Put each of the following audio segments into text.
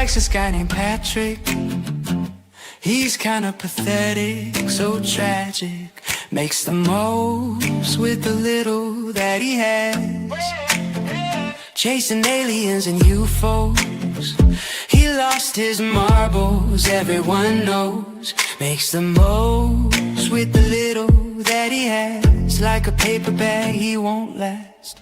likes this guy named Patrick. He's kinda pathetic, so tragic. Makes the most with the little that he has. Chasing aliens and UFOs. He lost his marbles, everyone knows. Makes the most with the little that he has. Like a paper bag, he won't last.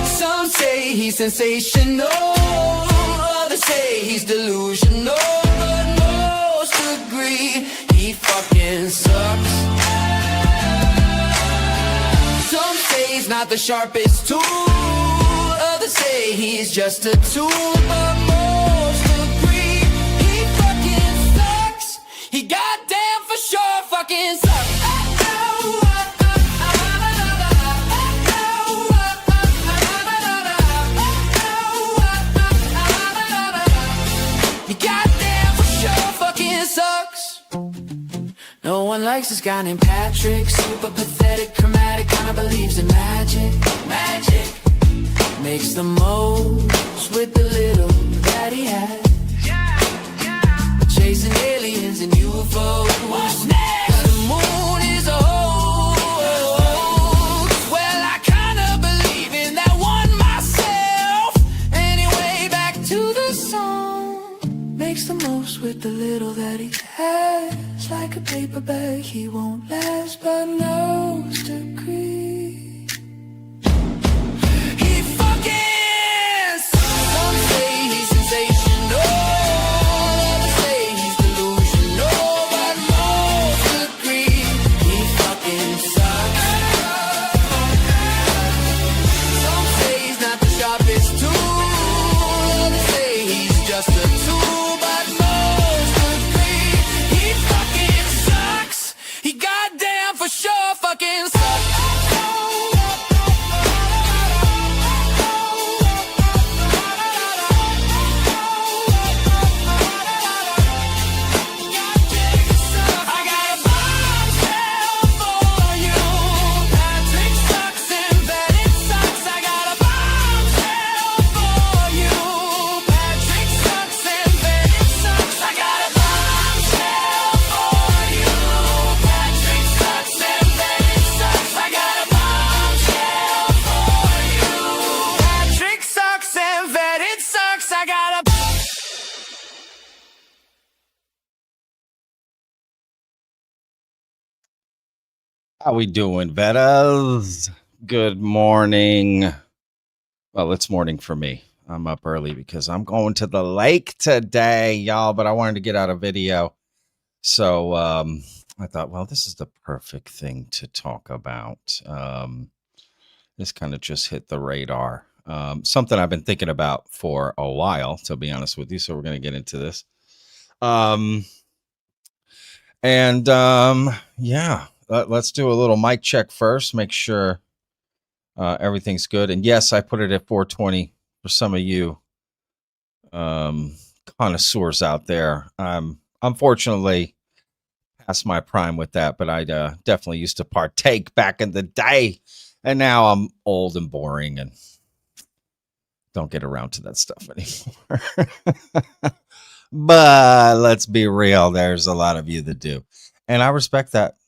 Some say he's sensational, others say he's delusional, but most agree he fucking sucks. Some say he's not the sharpest tool, others say he's just a tool, but most agree he fucking sucks. He goddamn for sure fucking sucks. No one likes this guy named Patrick. Super pathetic, dramatic, kinda believes in magic. Magic makes the most with the little that he has. Chasing aliens and UFOs. What's next? The moon is a hoax. Well, I kinda believe in that one myself. Anyway, back to the song. Makes the most with the little that he has. Like a paper bag, he won't last, but most agree he fucking sucks. Some say he's sensational, others say he's delusional, but most agree he fucking sucks. Some say he's not the sharpest tool, others say he's just a tool, but most agree he fucking sucks. He goddamn for sure fucking sucks. I got a bombshell for you. Patrick sucks and bet it sucks. I got a bombshell for you. Patrick sucks and bet it sucks. I got a bombshell for you. Patrick sucks and bet it sucks. I got a bombshell for you. Patrick sucks and bet it sucks. I got a How we doing, Vettas? Good morning. Well, it's morning for me. I'm up early because I'm going to the lake today, y'all, but I wanted to get out a video. So I thought, well, this is the perfect thing to talk about. This kind of just hit the radar. Something I've been thinking about for a while, to be honest with you. So we're going to get into this. Yeah, let's do a little mic check first. Make sure everything's good. And yes, I put it at 420 for some of you connoisseurs out there. Unfortunately past my prime with that, but I definitely used to partake back in the day. And now I'm old and boring and don't get around to that stuff anymore. But let's be real, there's a lot of you that do. And I respect that.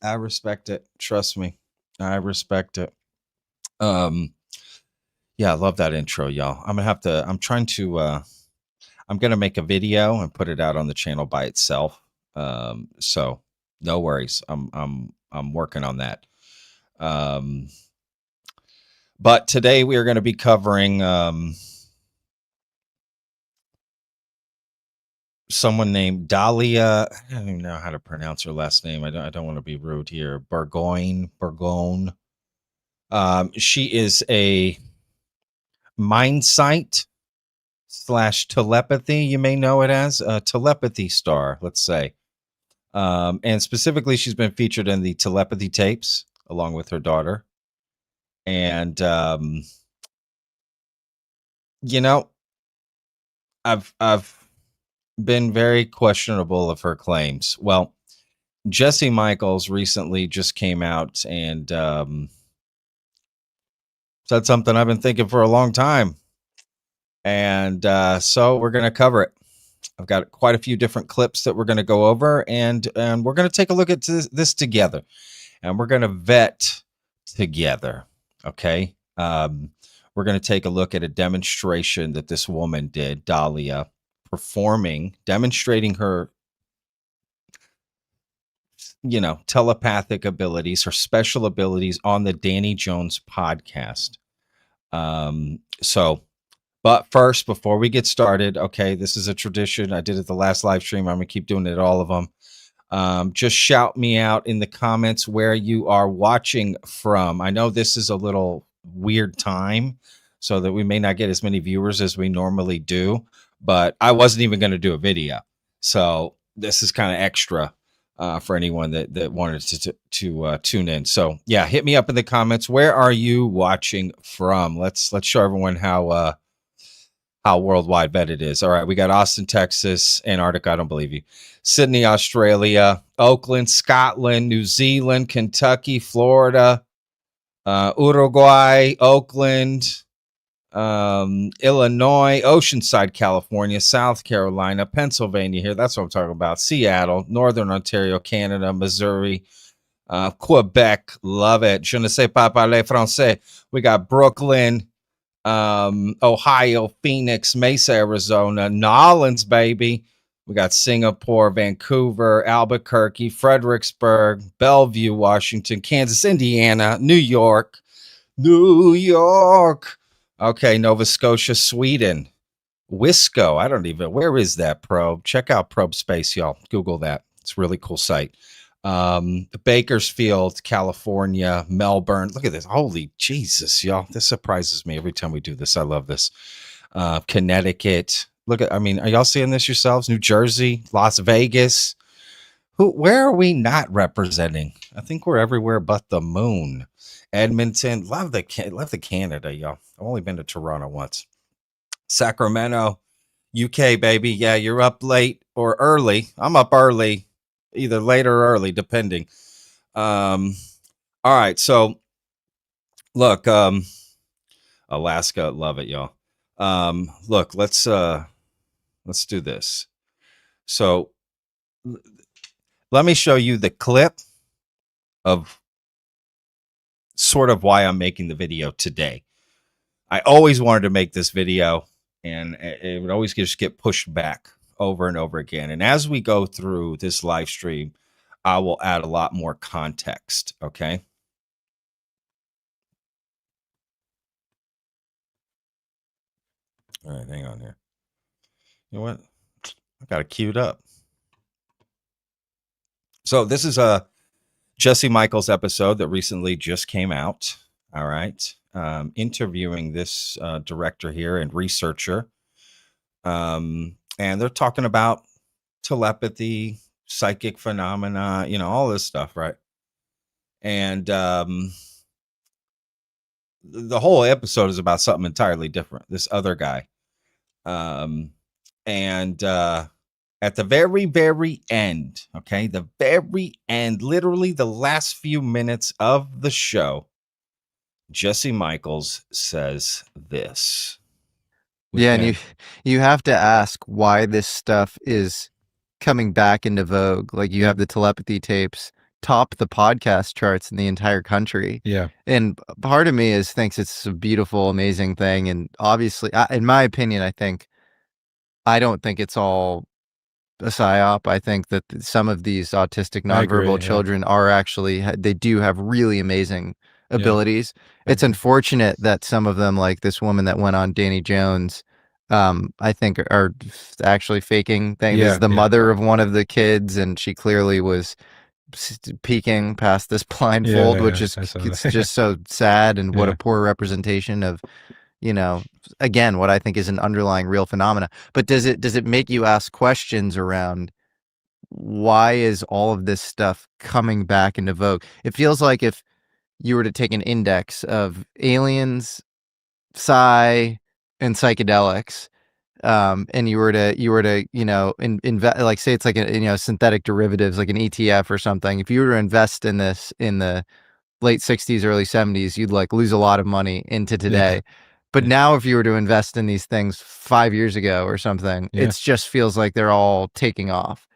I respect it. Trust me. I respect it. Yeah, I love that intro, y'all. I'm gonna make a video and put it out on the channel by itself. So no worries. I'm working on that. But today we are going to be covering someone named Dalia. I don't even know how to pronounce her last name. I don't want to be rude here. Burgoin. She is a mind site / telepathy. You may know it as a telepathy star, let's say. And specifically, she's been featured in the Telepathy tapes along with her daughter. And, you know, I've been very questionable of her claims. Well, Jesse Michaels recently just came out and said something I've been thinking for a long time. And so we're going to cover it. I've got quite a few different clips that we're going to go over, and we're going to take a look at this together, and we're going to vet together. Okay. We're going to take a look at a demonstration that this woman did, Dalia, demonstrating her, telepathic abilities, her special abilities on the Danny Jones podcast. But first, before we get started, okay, this is a tradition. I did it the last live stream. I'm going to keep doing it at all of them. Just shout me out in the comments where you are watching from. I know this is a little weird time, so that we may not get as many viewers as we normally do, but I wasn't even going to do a video. So this is kind of extra for anyone that wanted to tune in. So yeah, hit me up in the comments. Where are you watching from? Let's show everyone how worldwide vet it is. All right, we got Austin, Texas, Antarctica, I don't believe you. Sydney, Australia, Oakland, Scotland, New Zealand, Kentucky, Florida, Uruguay, Oakland, Illinois, Oceanside, California, South Carolina, Pennsylvania here. That's what I'm talking about. Seattle, Northern Ontario, Canada, Missouri, Quebec. Love it. Je ne sais pas parler français. We got Brooklyn, Ohio, Phoenix, Mesa, Arizona, Nolens, baby. We got Singapore, Vancouver, Albuquerque, Fredericksburg, Bellevue, Washington, Kansas, Indiana, New York. Okay, Nova Scotia, Sweden, Wisco. I don't even, where is that, Probe? Check out Probe Space, y'all. Google that. It's a really cool site. Bakersfield, California, Melbourne. Look at this. Holy Jesus, y'all. This surprises me every time we do this. I love this. Connecticut. Are y'all seeing this yourselves? New Jersey, Las Vegas. Where are we not representing? I think we're everywhere but the moon. Edmonton. Love the Canada, y'all. I've only been to Toronto once. Sacramento, UK, baby. Yeah, you're up late or early. I'm up early. Either late or early, depending. All right, so look, Alaska, love it, y'all. Look, let's do this. So let me show you the clip of sort of why I'm making the video today. I always wanted to make this video, and it would always just get pushed back over and over again. And as we go through this live stream, I will add a lot more context. Okay. All right, hang on here. You know what? I got it queued up. So this is a Jesse Michaels episode that recently just came out. All right. Interviewing this director here and researcher. And they're talking about telepathy, psychic phenomena, all this stuff, right? And the whole episode is about something entirely different. This other guy. At the very, very end, okay, the very end, literally the last few minutes of the show, Jesse Michaels says this. Yeah, and you have to ask why this stuff is coming back into vogue. Like, you have the telepathy tapes top the podcast charts in the entire country. Yeah. And part of me thinks it's a beautiful, amazing thing. And obviously, in my opinion, I don't think it's all a psyop. I think that some of these autistic nonverbal children are actually, they do have really amazing abilities. It's unfortunate that some of them, like this woman that went on Danny Jones, I think are actually faking things. This is the mother of one of the kids, and she clearly was peeking past this blindfold, which is it's just so sad, and what a poor representation of, again, what I think is an underlying real phenomena. But does it make you ask questions around why is all of this stuff coming back into vogue? It feels like if you were to take an index of aliens, psi, and psychedelics, and you were to invest, like, say it's like a synthetic derivatives, like an ETF or something. If you were to invest in this in the late 60s, early 70s, you'd like lose a lot of money into today. But now if you were to invest in these things 5 years ago or something, Yeah. it just feels like they're all taking off.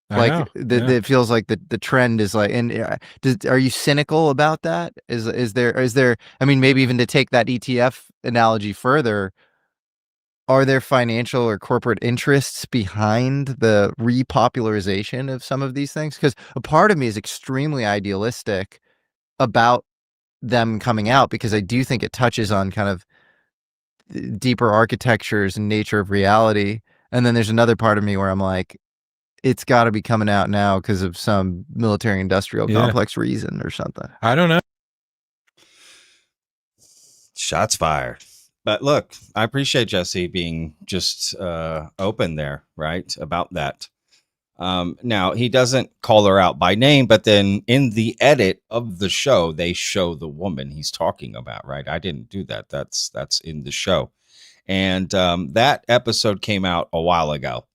I Like know. it feels like the trend is like, and are you cynical about that? Is there, I mean, maybe even to take that ETF analogy further, are there financial or corporate interests behind the repopularization of some of these things? Because a part of me is extremely idealistic about them coming out, because I do think it touches on kind of deeper architectures and nature of reality. And then there's another part of me where I'm like, it's got to be coming out now because of some military industrial complex reason or something. I don't know. Shots fired. But look, I appreciate Jesse being just open there, right, about that. Now, he doesn't call her out by name, but then in the edit of the show, they show the woman he's talking about, right? I didn't do that. That's in the show. And that episode came out a while ago.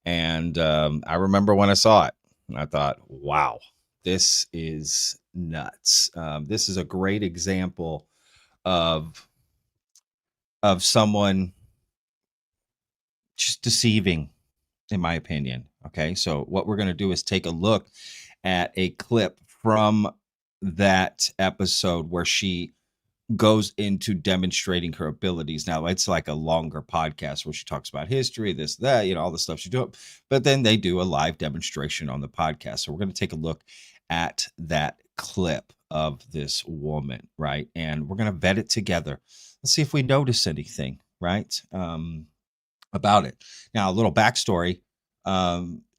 And I remember when I saw it, I thought, wow, this is nuts. This is a great example of someone just deceiving, in my opinion. Okay, so what we're going to do is take a look at a clip from that episode where she goes into demonstrating her abilities. Now, it's like a longer podcast where she talks about history, this, that, you know, all the stuff she's doing. But then they do a live demonstration on the podcast. So we're going to take a look at that clip of this woman, right? And we're going to vet it together. Let's see if we notice anything, right? About it. Now, a little backstory.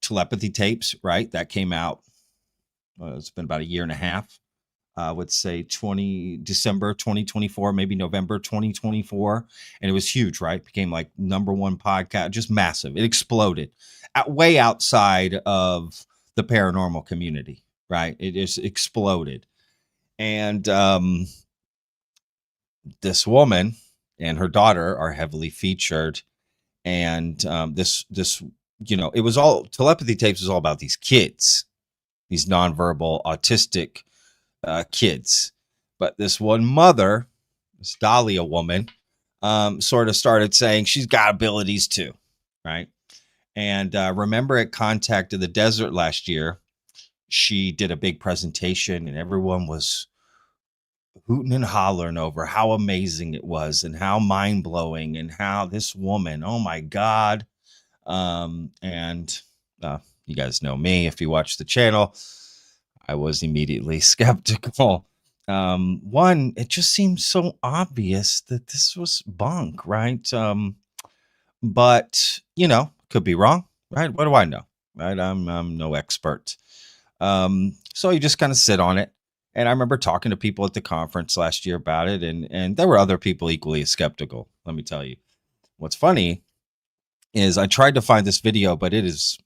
Telepathy tapes, right? That came out. It's been about a year and a half. I would say December 2024, maybe November 2024. And it was huge, right? Became like #1 podcast, just massive. It exploded way outside of the paranormal community, right? It just exploded. And this woman and her daughter are heavily featured. And this, you know, it was all, Telepathy tapes was all about these kids, these nonverbal autistic kids. But this one mother, this Dalia woman, sort of started saying she's got abilities too, right? And remember at Contact in the Desert last year, she did a big presentation and everyone was hooting and hollering over how amazing it was and how mind-blowing and how this woman, oh my God. And you guys know me, if you watch the channel, I was immediately skeptical. One, it just seems so obvious that this was bunk, right? But you know, could be wrong, right? What do I know, right? I'm no expert. So you just kind of sit on it. And I remember talking to people at the conference last year about it, and there were other people equally as skeptical. Let me tell you, what's funny is I tried to find this video, but it is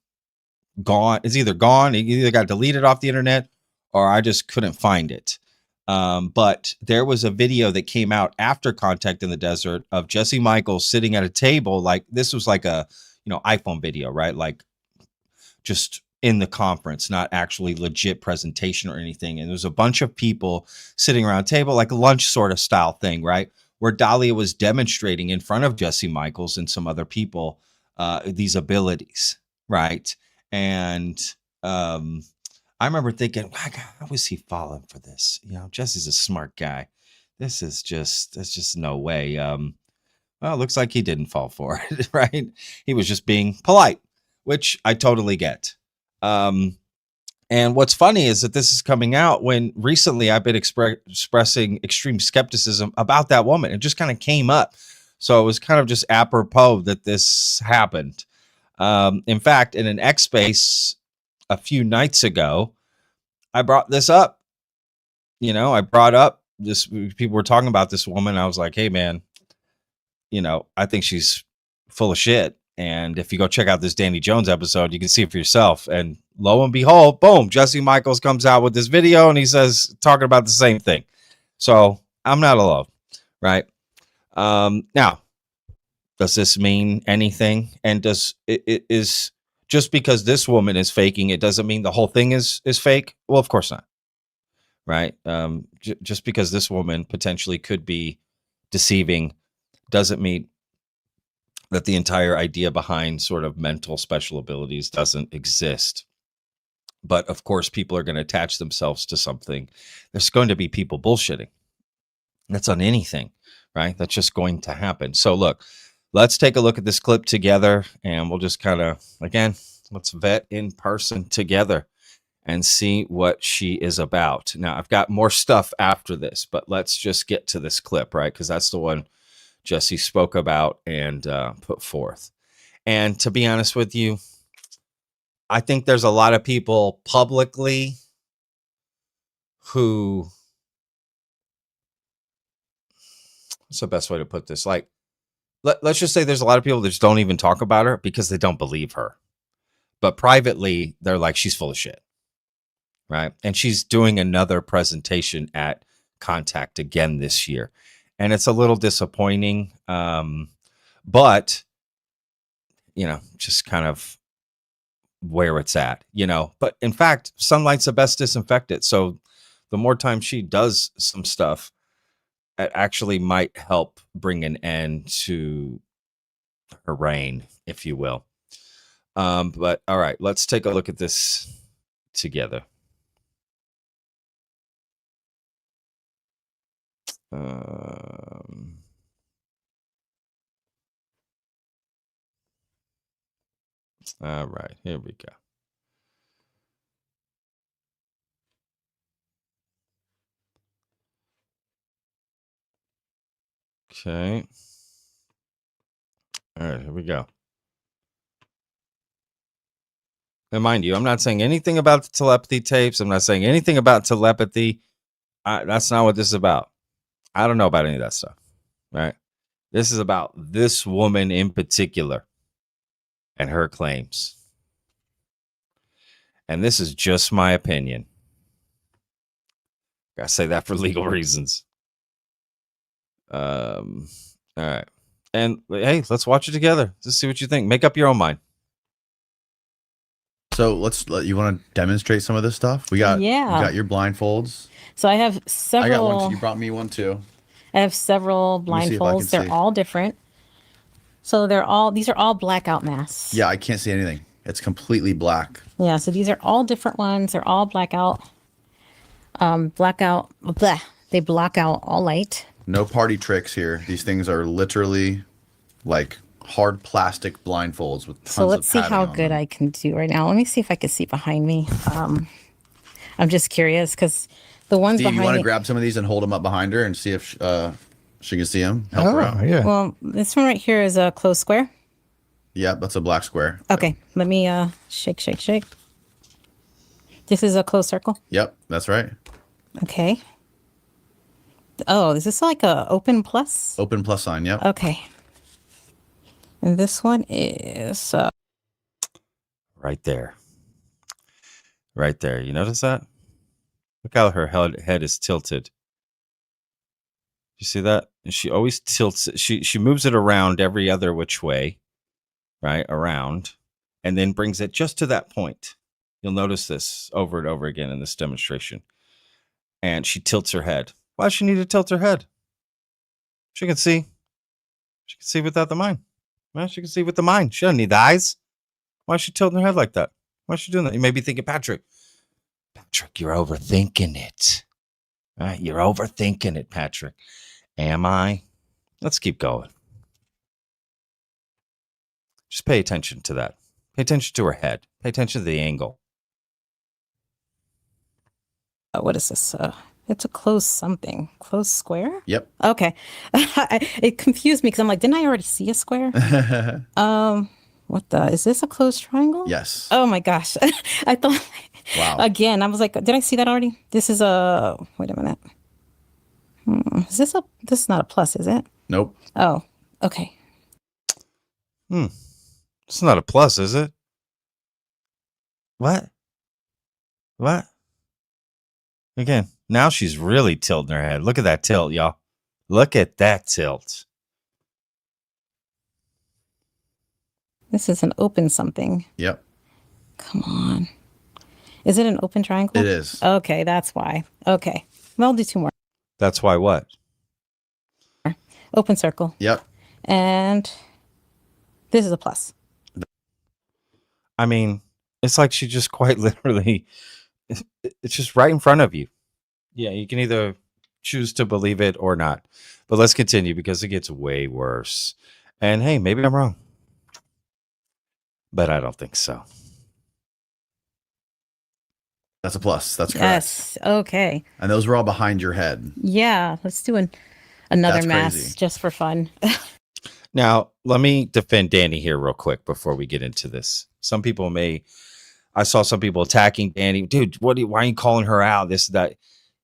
gone. It's either gone, it either got deleted off the internet, or I just couldn't find it. But there was a video that came out after Contact in the Desert of Jesse Michaels sitting at a table. Like this was like a, you know, iPhone video, right? Like just in the conference, not actually legit presentation or anything. And there's a bunch of people sitting around a table, like a lunch sort of style thing, right? Where Dalia was demonstrating in front of Jesse Michaels and some other people these abilities, right? And I remember thinking, how was he falling for this? You know, Jesse's a smart guy. There's just no way. Well, it looks like he didn't fall for it, right? He was just being polite, which I totally get. And what's funny is that this is coming out when recently I've been expressing extreme skepticism about that woman. It just kind of came up. So it was kind of just apropos that this happened. In fact, in an X Space a few nights ago, I brought this up. You know, I brought up this, people were talking about this woman. I was like, hey, man, you know, I think she's full of shit. And if you go check out this Danny Jones episode, you can see it for yourself. And lo and behold, boom, Jesse Michaels comes out with this video and he says, talking about the same thing. So I'm not alone, right? Now, does this mean anything? And does it is just because this woman is faking, it doesn't mean the whole thing is fake? Well, of course not, right? Just because this woman potentially could be deceiving doesn't mean that the entire idea behind sort of mental special abilities doesn't exist. But of course, people are going to attach themselves to something. There's going to be people bullshitting. That's on anything, right? That's just going to happen. So look, let's take a look at this clip together, and we'll just kind of, again, let's vet in person together and see what she is about. Now, I've got more stuff after this, but let's just get to this clip, right? Because that's the one Jesse spoke about and put forth. And to be honest with you, I think there's a lot of people publicly who, what's the best way to put this? Like, let's just say there's a lot of people that just don't even talk about her because they don't believe her. But privately, they're like, she's full of shit. Right. And she's doing another presentation at Contact again this year. And it's a little disappointing. But, you know, just kind of where it's at, you know. But in fact, sunlight's the best disinfectant. So the more time she does some stuff, it actually might help bring an end to her reign, if you will. But all right, let's take a look at this together. All right, here we go. Okay. All right, here we go. And mind you, I'm not saying anything about the telepathy tapes. I'm not saying anything about telepathy. That's not what this is about. I don't know about any of that stuff, right? This is about this woman in particular and her claims. And this is just my opinion. Gotta say that for legal reasons. All right. And hey, let's watch it together. Just see what you think. Make up your own mind. So you want to demonstrate some of this stuff? We got your blindfolds. So I have several. I got one. You brought me one too. I have several blindfolds. They're all different. So these are all blackout masks. Yeah, I can't see anything. It's completely black. Yeah, so these are all different ones. They're all blackout. They block out all light. No party tricks here. These things are literally like hard plastic blindfolds with tons of padding. So let's see how good I can do right now. Let me see if I can see behind me. I'm just curious because the ones Steve, behind me. You want to grab some of these and hold them up behind her and see if she can see them? Help her out. Yeah. Well, this one right here is a closed square. Yeah, that's a black square. Okay, let me shake. This is a closed circle. Yep, that's right. Okay. Oh, is this like a open plus? Open plus sign, yep. Okay. And this one is Right there. Right there. You notice that? Look how her head is tilted. You see that? And she always tilts it. She moves it around every other which way, right? Around, and then brings it just to that point. You'll notice this over and over again in this demonstration. And she tilts her head. Why does she need to tilt her head? She can see. She can see without the mind. Well, she can see with the mind. She doesn't need the eyes. Why is she tilting her head like that? Why is she doing that? You may be thinking, Patrick, you're overthinking it. All right, you're overthinking it, Patrick. Am I? Let's keep going. Just pay attention to that. Pay attention to her head. Pay attention to the angle. what is this? It's a closed something. Closed square? Yep. Okay. It confused me because I'm like, didn't I already see a square? Is this a closed triangle? Yes. Oh my gosh. I thought, Wow. Again, I was like, did I see that already? This is wait a minute. This is not a plus, is it? Nope. Oh, okay. It's not a plus, is it? What? Again, now she's really tilting her head. Look at that tilt, y'all. Look at that tilt. This is an open something. Yep. Come on. Is it an open triangle? It is. Okay, that's why. Okay. Well, I'll do two more. That's why what? Open circle. Yep. And this is a plus. I mean, it's like she just quite literally, it's just right in front of you. Yeah, you can either choose to believe it or not. But let's continue because it gets way worse. And hey, maybe I'm wrong. But I don't think so. That's a plus. That's correct. Yes. Okay. And those were all behind your head. Yeah. Let's do another That's mass crazy. just for fun. Now, let me defend Danny here real quick before we get into this. Some people I saw some people attacking Danny. Dude, why are you calling her out? This, that.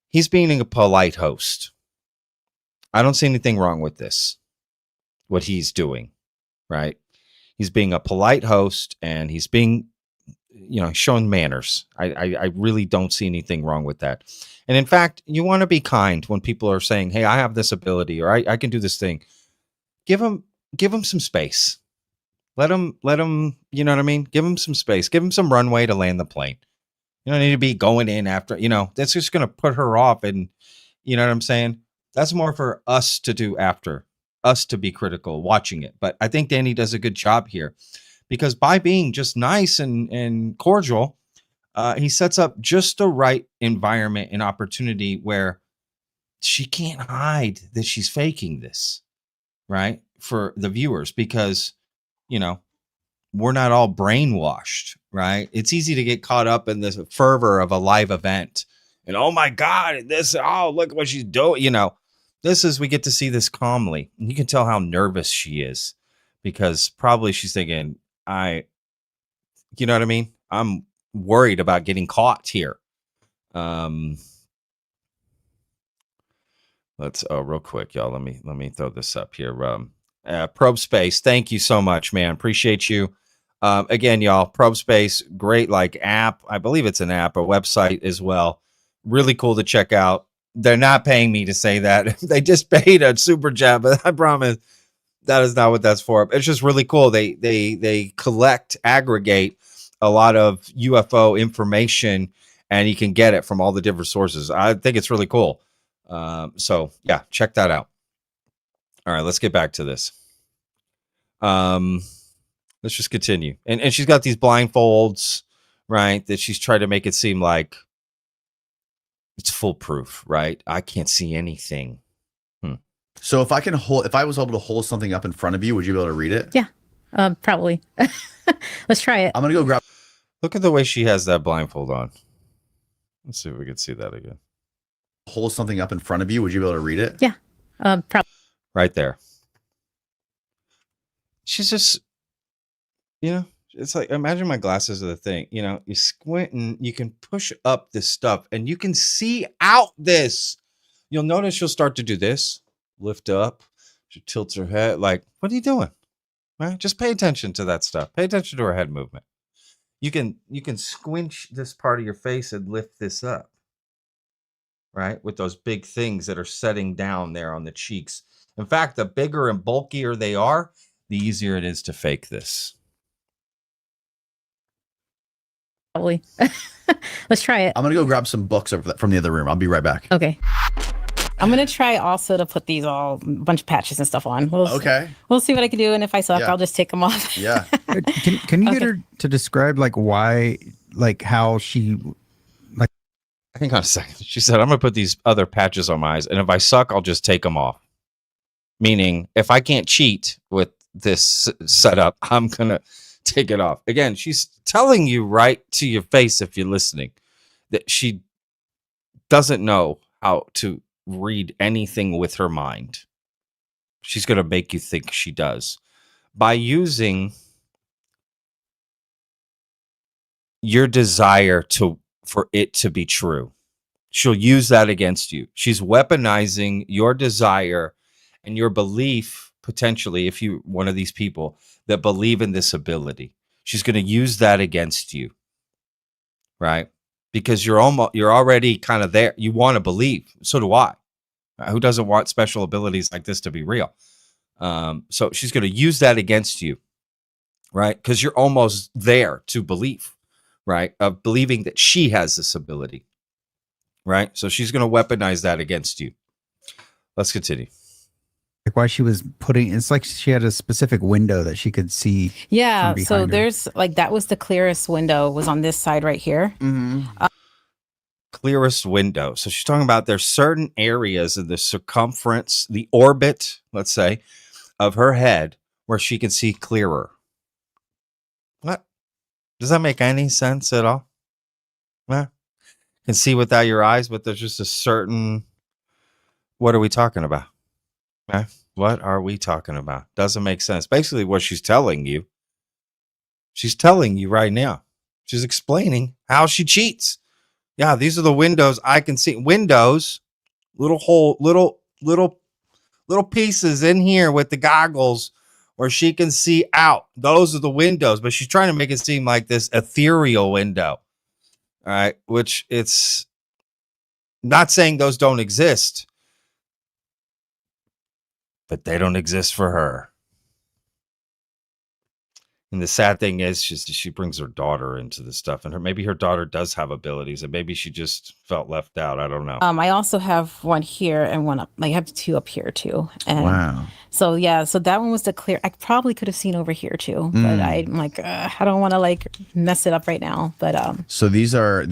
He's being a polite host. I don't see anything wrong with this, what he's doing, right? He's being a polite host and he's being, showing manners. I really don't see anything wrong with that. And in fact, you want to be kind when people are saying, hey, I have this ability or I can do this thing. Give them some space. Let them, you know what I mean? Give them some space. Give them some runway to land the plane. You don't need to be going in after, that's just going to put her off. And you know what I'm saying? That's more for us to do after, us to be critical watching it. But I think Danny does a good job here because by being just nice and cordial, he sets up just the right environment and opportunity where she can't hide that she's faking this, right? For the viewers, because, we're not all brainwashed, right? It's easy to get caught up in this fervor of a live event and, oh my God, look what she's doing. We get to see this calmly. And you can tell how nervous she is because probably she's thinking, you know what I mean? I'm worried about getting caught here. Let's real quick, y'all. Let me throw this up here. Probe Space, thank you so much, man. Appreciate you. Again, y'all, Probe Space, great app. I believe it's an app, a website as well. Really cool to check out. They're not paying me to say that. They just paid a super chat, but I promise that is not what that's for. It's just really cool. They aggregate a lot of UFO information, and you can get it from all the different sources. I think it's really cool. So yeah, check that out. All right, let's get back to this. Let's just continue. And she's got these blindfolds, right? That she's trying to make it seem like it's foolproof, right? I can't see anything. So if I was able to hold something up in front of you, would you be able to read it? Yeah. Probably. Let's try it. I'm going to go grab. Look at the way she has that blindfold on. Let's see if we can see that again. Hold something up in front of you. Would you be able to read it? Yeah. Probably. Right there. She's just, it's like, imagine my glasses are the thing. You squint and you can push up this stuff and you can see out this. You'll notice she'll start to do this, lift up. She tilts her head. Like, what are you doing? Right? Just pay attention to that stuff. Pay attention to her head movement. You can squinch this part of your face and lift this up. Right? With those big things that are setting down there on the cheeks. In fact, the bigger and bulkier they are, the easier it is to fake this. Probably. Let's try it. I'm going to go grab some books from the other room. I'll be right back. Okay. I'm going to try also to put these a bunch of patches and stuff on. Okay. We'll see what I can do. And if I suck, Yeah. I'll just take them off. Yeah. Can you get Okay. her to describe why, how she, Hang on a second. She said, I'm going to put these other patches on my eyes. And if I suck, I'll just take them off. Meaning, if I can't cheat with this setup, I'm going to take it off. Again, she's telling you right to your face, if you're listening, that she doesn't know how to read anything with her mind. She's going to make you think she does. By using your desire for it to be true. She'll use that against you. She's weaponizing your desire and your belief, potentially, if you're one of these people that believe in this ability. She's going to use that against you, right? Because you're already kind of there. You want to believe. So do I. Who doesn't want special abilities like this to be real? So she's going to use that against you, right? Because you're almost there to believe. Right, of believing that she has this ability, right? So she's going to weaponize that against you. Let's continue. Like why she was putting, it's like she had a specific window that she could see. Yeah, from so behind her. there's like that was the clearest window was on this side right here. Clearest window. So she's talking about there's certain areas of the circumference, the orbit, let's say, of her head where she can see clearer. What? Does that make any sense at all? Yeah. Can see without your eyes, but there's just a certain. What are we talking about? Eh? What are we talking about? Doesn't make sense. Basically, what she's telling you right now. She's explaining how she cheats. Yeah, these are the windows I can see. Windows, little pieces in here with the goggles where she can see out. Those are the windows, but she's trying to make it seem like this ethereal window. All right, which it's not saying those don't exist, but they don't exist for her. And the sad thing is, she brings her daughter into this stuff, and maybe her daughter does have abilities, and maybe she just felt left out. I don't know. I also have one here and one up. Like I have two up here too. And Wow. so yeah, so that one was the clear. I probably could have seen over here too, but I'm like, I don't want to like mess it up right now. But So these are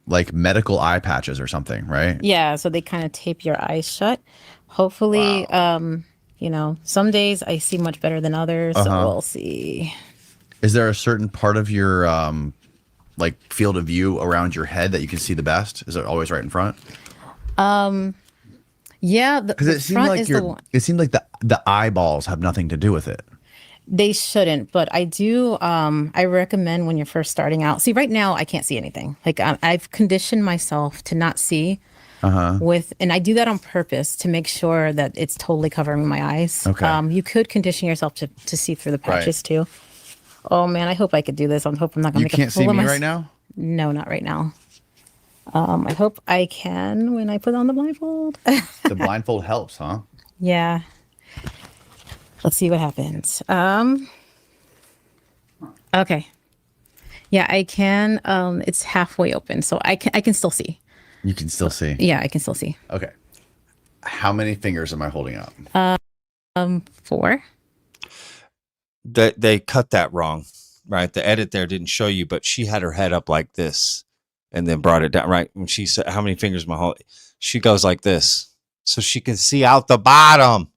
like medical eye patches or something, right? yeah, so they kind of tape your eyes shut. Hopefully, you know, some days I see much better than others. So we'll see. Is there a certain part of your like field of view around your head that you can see the best? Is it always right in front? Yeah, Because the it seemed front like is the one. it seemed like the eyeballs have nothing to do with it. They shouldn't, but I do. I recommend when you're first starting out. See, right now I can't see anything. Like I've conditioned myself to not see. And I do that on purpose to make sure that it's totally covering my eyes. Okay. You could condition yourself to see through the patches too. Oh man, I hope I could do this. I hope I'm not gonna You make can't a fool see of me myself. right now? No, not right now. I hope I can when I put on the blindfold. The blindfold helps, huh? Yeah. Let's see what happens. Okay. Yeah, I can. It's halfway open, so I can still see. You can still see. Yeah, I can still see. Okay. How many fingers am I holding up? 4. They cut that wrong, right? The edit there didn't show you, but she had her head up like this and then brought it down, right? When she said, how many fingers am I holding? She goes like this so she can see out the bottom.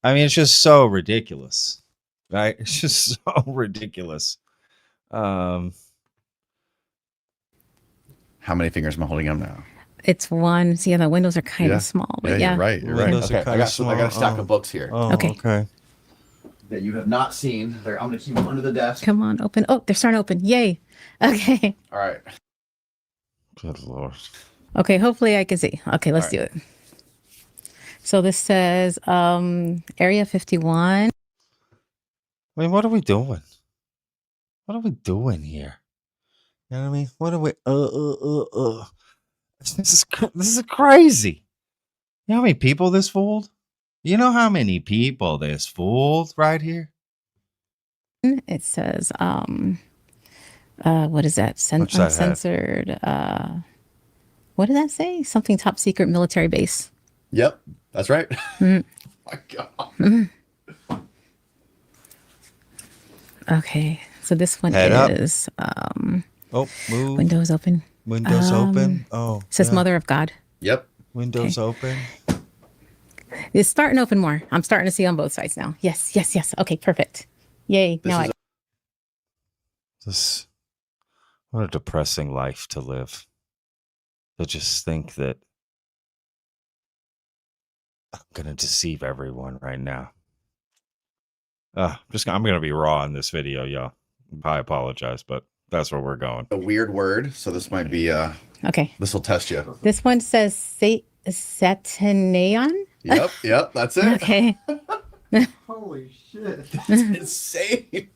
I mean, it's just so ridiculous, right? It's just so ridiculous. How many fingers am I holding up now? It's 1. See, yeah, the windows are kind of small, but yeah. You're right. You're right. Windows are Okay, kinda I got a stack small. of books here Okay. Okay. that you have not seen. I'm going to keep them under the desk. Come on, open. Oh, they're starting to open. Yay. Okay. All right. Good Lord. Okay, hopefully I can see. Okay, let's All do it. So this says Area 51. I mean, what are we doing? What are we doing here? You know what I mean? What are we? This is crazy. You know how many people this fooled? You know how many people this fooled right here? It says what is that? What's that have? Uncensored. What did that say? Something top secret military base. Yep. That's right. Mm. My God. Okay, so this one Head up. is Oh, move. Windows open. Windows open. Oh, It says yeah. Mother of God. Yep. Windows open. It's starting to open more. I'm starting to see on both sides now. Yes, yes, yes. Okay, perfect. Yay. This Now is This, what a depressing life to live. To just think that I'm gonna deceive everyone right now. I'm gonna be raw in this video, y'all. I apologize, but that's where we're going. a weird word, so this might be Okay. this will test you. This one says Sataneon. Yep, that's it. Okay. Holy shit. That's insane.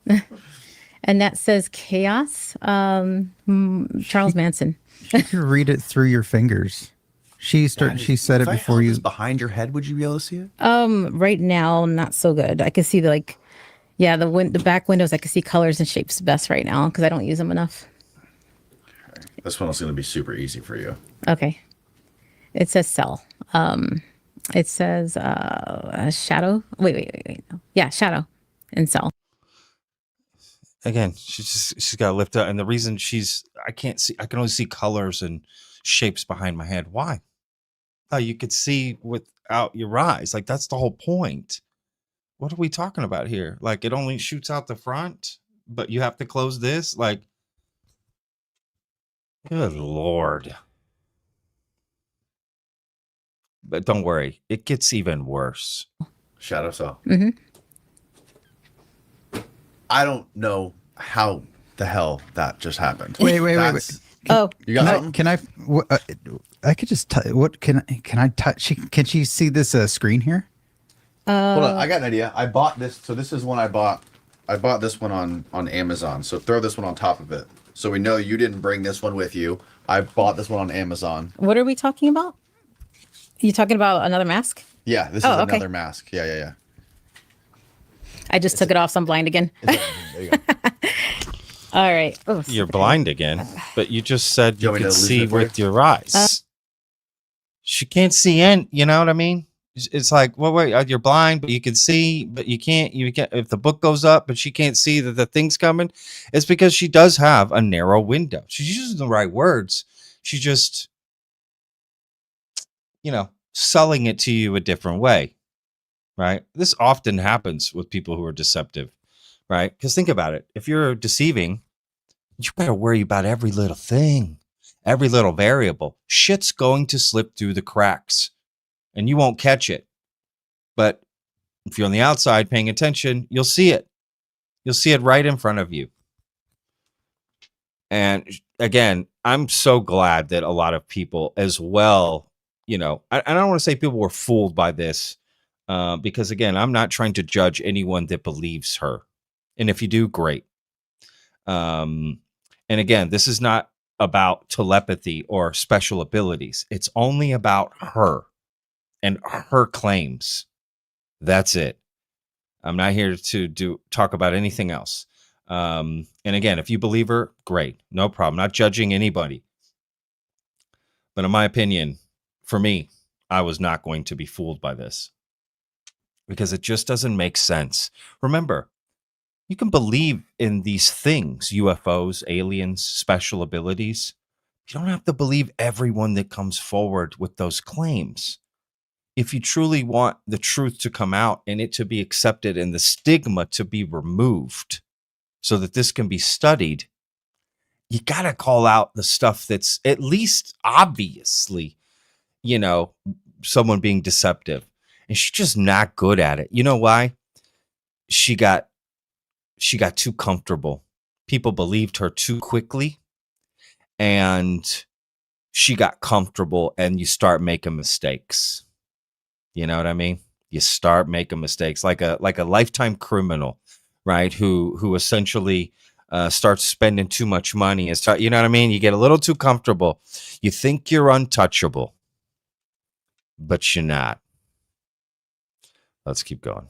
And that says chaos. Charles Manson. You can read it through your fingers. She said it before you. Behind your head, would you be able to see it? Right now, not so good. I can see the back windows. I can see colors and shapes best right now because I don't use them enough. This one is going to be super easy for you. Okay. It says cell. It says a shadow. Wait. No. Yeah, shadow and cell. Again, she's got to lift up, and the reason I can't see, I can only see colors and shapes behind my head. Why? Oh, you could see without your eyes. Like, that's the whole point. What are we talking about here? Like, it only shoots out the front, but you have to close this. Like, good Lord. But don't worry, it gets even worse. Shadow cell. Mm-hmm. I don't know how the hell that just happened. Wait. Oh, You got something? Can I? I could just. What can I touch? Can she see this screen here? Hold on, I got an idea. I bought this. So this is one I bought. I bought this one on Amazon. So throw this one on top of it. So we know you didn't bring this one with you. I bought this one on Amazon. what are we talking about? You talking about another mask? Yeah, this is Oh, okay. another mask. Yeah. I just took it off, so I'm blind again. There you go. All right. Oh, You're blind again, but you just said you want me could to see loosen it for with your eyes. She can't see in, you know what I mean? It's like, well, wait, you're blind, but you can see, but you can't, if the book goes up, but she can't see that the thing's coming, it's because she does have a narrow window. She's using the right words. She just, selling it to you a different way, right? This often happens with people who are deceptive, right? Because think about it. If you're deceiving, you better worry about every little thing, every little variable. Shit's going to slip through the cracks and you won't catch it. But if you're on the outside paying attention, you'll see it. You'll see it right in front of you. And again, I'm so glad that a lot of people as well, I don't want to say people were fooled by this because, again, I'm not trying to judge anyone that believes her. And if you do, great. And again, this is not about telepathy or special abilities. It's only about her and her claims. That's it. I'm not here to talk about anything else. And again, if you believe her, great. No problem. Not judging anybody. But in my opinion, for me, I was not going to be fooled by this because it just doesn't make sense. Remember, you can believe in these things, UFOs, aliens, special abilities. You don't have to believe everyone that comes forward with those claims. If you truly want the truth to come out and it to be accepted and the stigma to be removed so that this can be studied, you got to call out the stuff that's at least obviously, someone being deceptive. And she's just not good at it. You know why? She got too comfortable. People believed her too quickly. And she got comfortable and you start making mistakes. You know what I mean? You start making mistakes like a lifetime criminal, right? Who essentially starts spending too much money and you know what I mean? You get a little too comfortable. You think you're untouchable, but you're not. Let's keep going.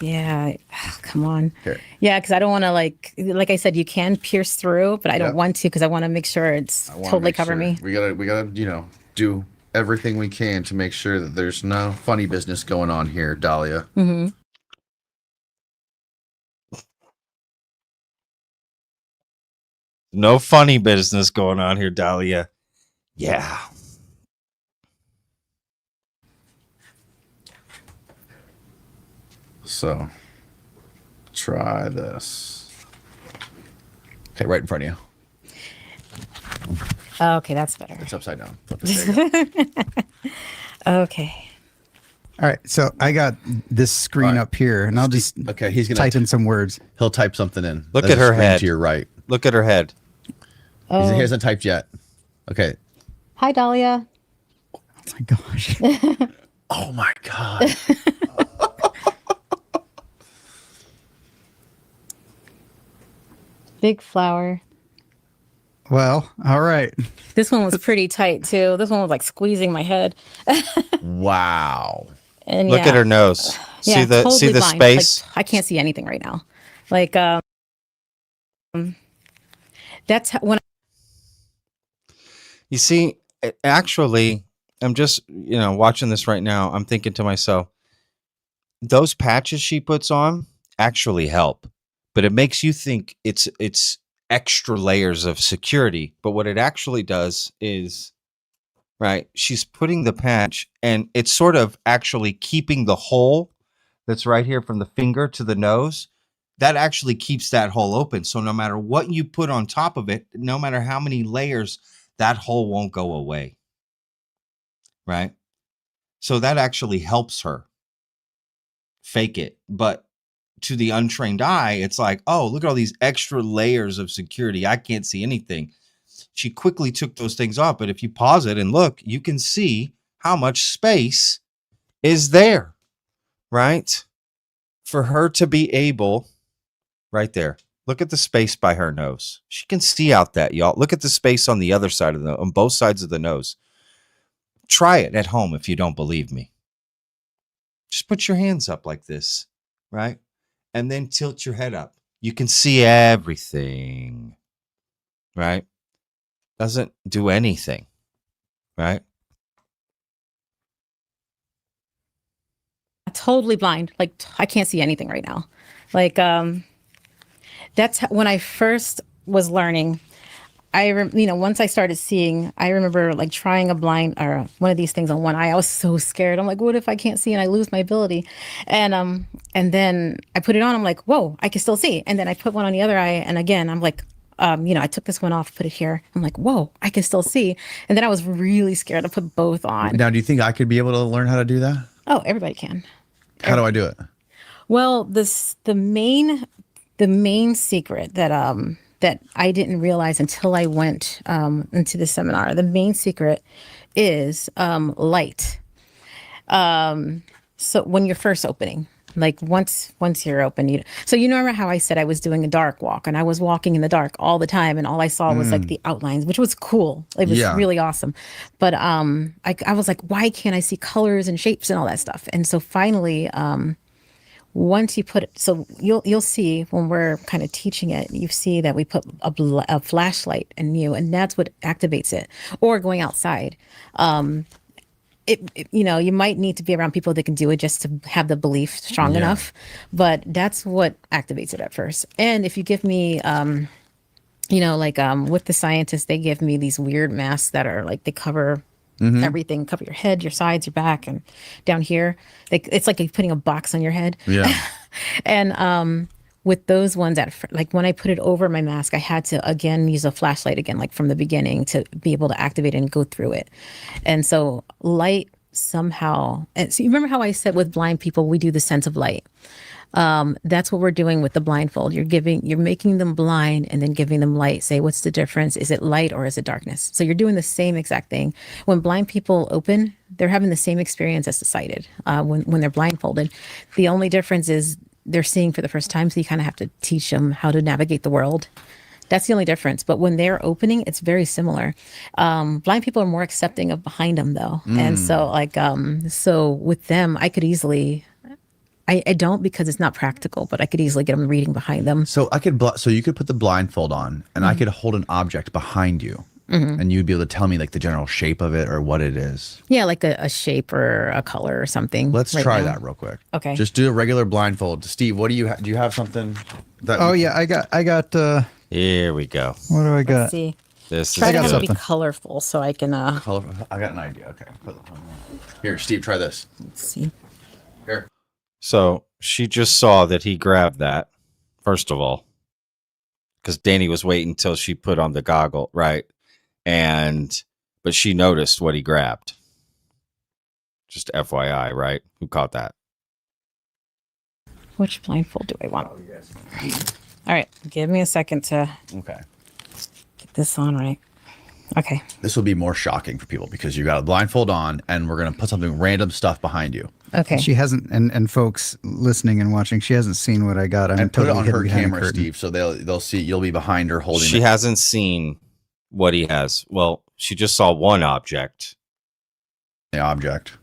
Yeah. Come on. Here. Yeah, because I don't want to like I said, you can pierce through, but I don't want to because I want to make sure it's totally cover me. We gotta, do everything we can to make sure that there's no funny business going on here, Dalia. Mm-hmm. No funny business going on here, Dalia. Yeah. So, try this. Okay, right in front of you. Okay, that's better. It's upside down. There you go. Okay. All right, so I got this screen up here, and I'll just he's gonna type in some words. He'll type something in. Look There's at a her screen head. to your right. Look at her head. Oh. He hasn't typed yet. Okay. Hi, Dalia. Oh my gosh. Oh my god. Big flower. Well, all right. This one was pretty tight too. This one was like squeezing my head. Wow. And Look at her nose. Yeah, see the blind. space? Like, I can't see anything right now. Like that's when You see, actually, I'm just, watching this right now. I'm thinking to myself, those patches she puts on actually help, but it makes you think it's extra layers of security. But what it actually does is, right, she's putting the patch and it's sort of actually keeping the hole that's right here from the finger to the nose. That actually keeps that hole open. So no matter what you put on top of it, no matter how many layers, that hole won't go away. Right? So that actually helps her fake it. But to the untrained eye, it's like, oh, look at all these extra layers of security. I can't see anything. She quickly took those things off. But if you pause it and look, you can see how much space is there, right? For her to be able, right there, look at the space by her nose. She can see out that, y'all. Look at the space on the other side of on both sides of the nose. Try it at home if you don't believe me. Just put your hands up like this, right? And then tilt your head up. You can see everything, right? Doesn't do anything, right? Totally blind. Like I can't see anything right now. Like that's when I first was learning. Once I started seeing, I remember like trying a blind or one of these things on one eye. I was so scared. I'm like, what if I can't see and I lose my ability? And then I put it on. I'm like, whoa, I can still see. And then I put one on the other eye, and again, I'm like, I took this one off, put it here. I'm like, whoa, I can still see. And then I was really scared to put both on. Now, do you think I could be able to learn how to do that? Oh, everybody can. How do I do it? Well, the main secret that I didn't realize until I went into the seminar, the main secret is light. So when you're first opening, like once you're open, so you remember how I said I was doing a dark walk and I was walking in the dark all the time and all I saw was like the outlines, which was cool. It was really awesome. But I was like, why can't I see colors and shapes and all that stuff? And so finally, once you put it, so you'll see when we're kind of teaching it, you see that we put a flashlight in you, and that's what activates it. Or going outside, you might need to be around people that can do it just to have the belief strong enough, but that's what activates it at first. And if you give me, with the scientists, they give me these weird masks that are like they cover. Everything, cover your head, your sides, your back, and down here. It's like you're putting a box on your head. Yeah. And with those ones, like when I put it over my mask, I had to again use a flashlight again, like from the beginning, to be able to activate it and go through it. And so light somehow. And so you remember how I said with blind people, we do the sense of light. That's what we're doing with the blindfold. You're making them blind and then giving them light. Say, what's the difference? Is it light or is it darkness? So you're doing the same exact thing. When blind people open, they're having the same experience as the sighted when they're blindfolded. The only difference is they're seeing for the first time. So you kind of have to teach them how to navigate the world. That's the only difference. But when they're opening, it's very similar. Blind people are more accepting of behind them though. And so so with them, I could easily, I don't because it's not practical, but I could easily get them reading behind them. So so you could put the blindfold on, and I could hold an object behind you, and you'd be able to tell me like the general shape of it or what it is. Yeah, like a shape or a color or something. Let's try that real quick. Okay. Just do a regular blindfold. Steve, what do you do? You have something? I got. Here we go. What do I got? Let's see. This Try is to have it good. be colorful so I can. Colorful. I got an idea. Okay. Here, Steve, try this. Let's see. Here. So she just saw that he grabbed that, first of all, because Danny was waiting until she put on the goggle, right? But she noticed what he grabbed. Just FYI, right? Who caught that? Which blindfold do I want? All right, give me a second to get this on right. Okay. This will be more shocking for people because you got a blindfold on, and we're gonna put something random stuff behind you. Okay. She hasn't, and folks listening and watching, she hasn't seen what I got. I'm And put totally it on hidden her behind a camera, curtain. Steve, so they'll see you'll be behind her holding. She hasn't seen what he has. Well, she just saw one object. the object.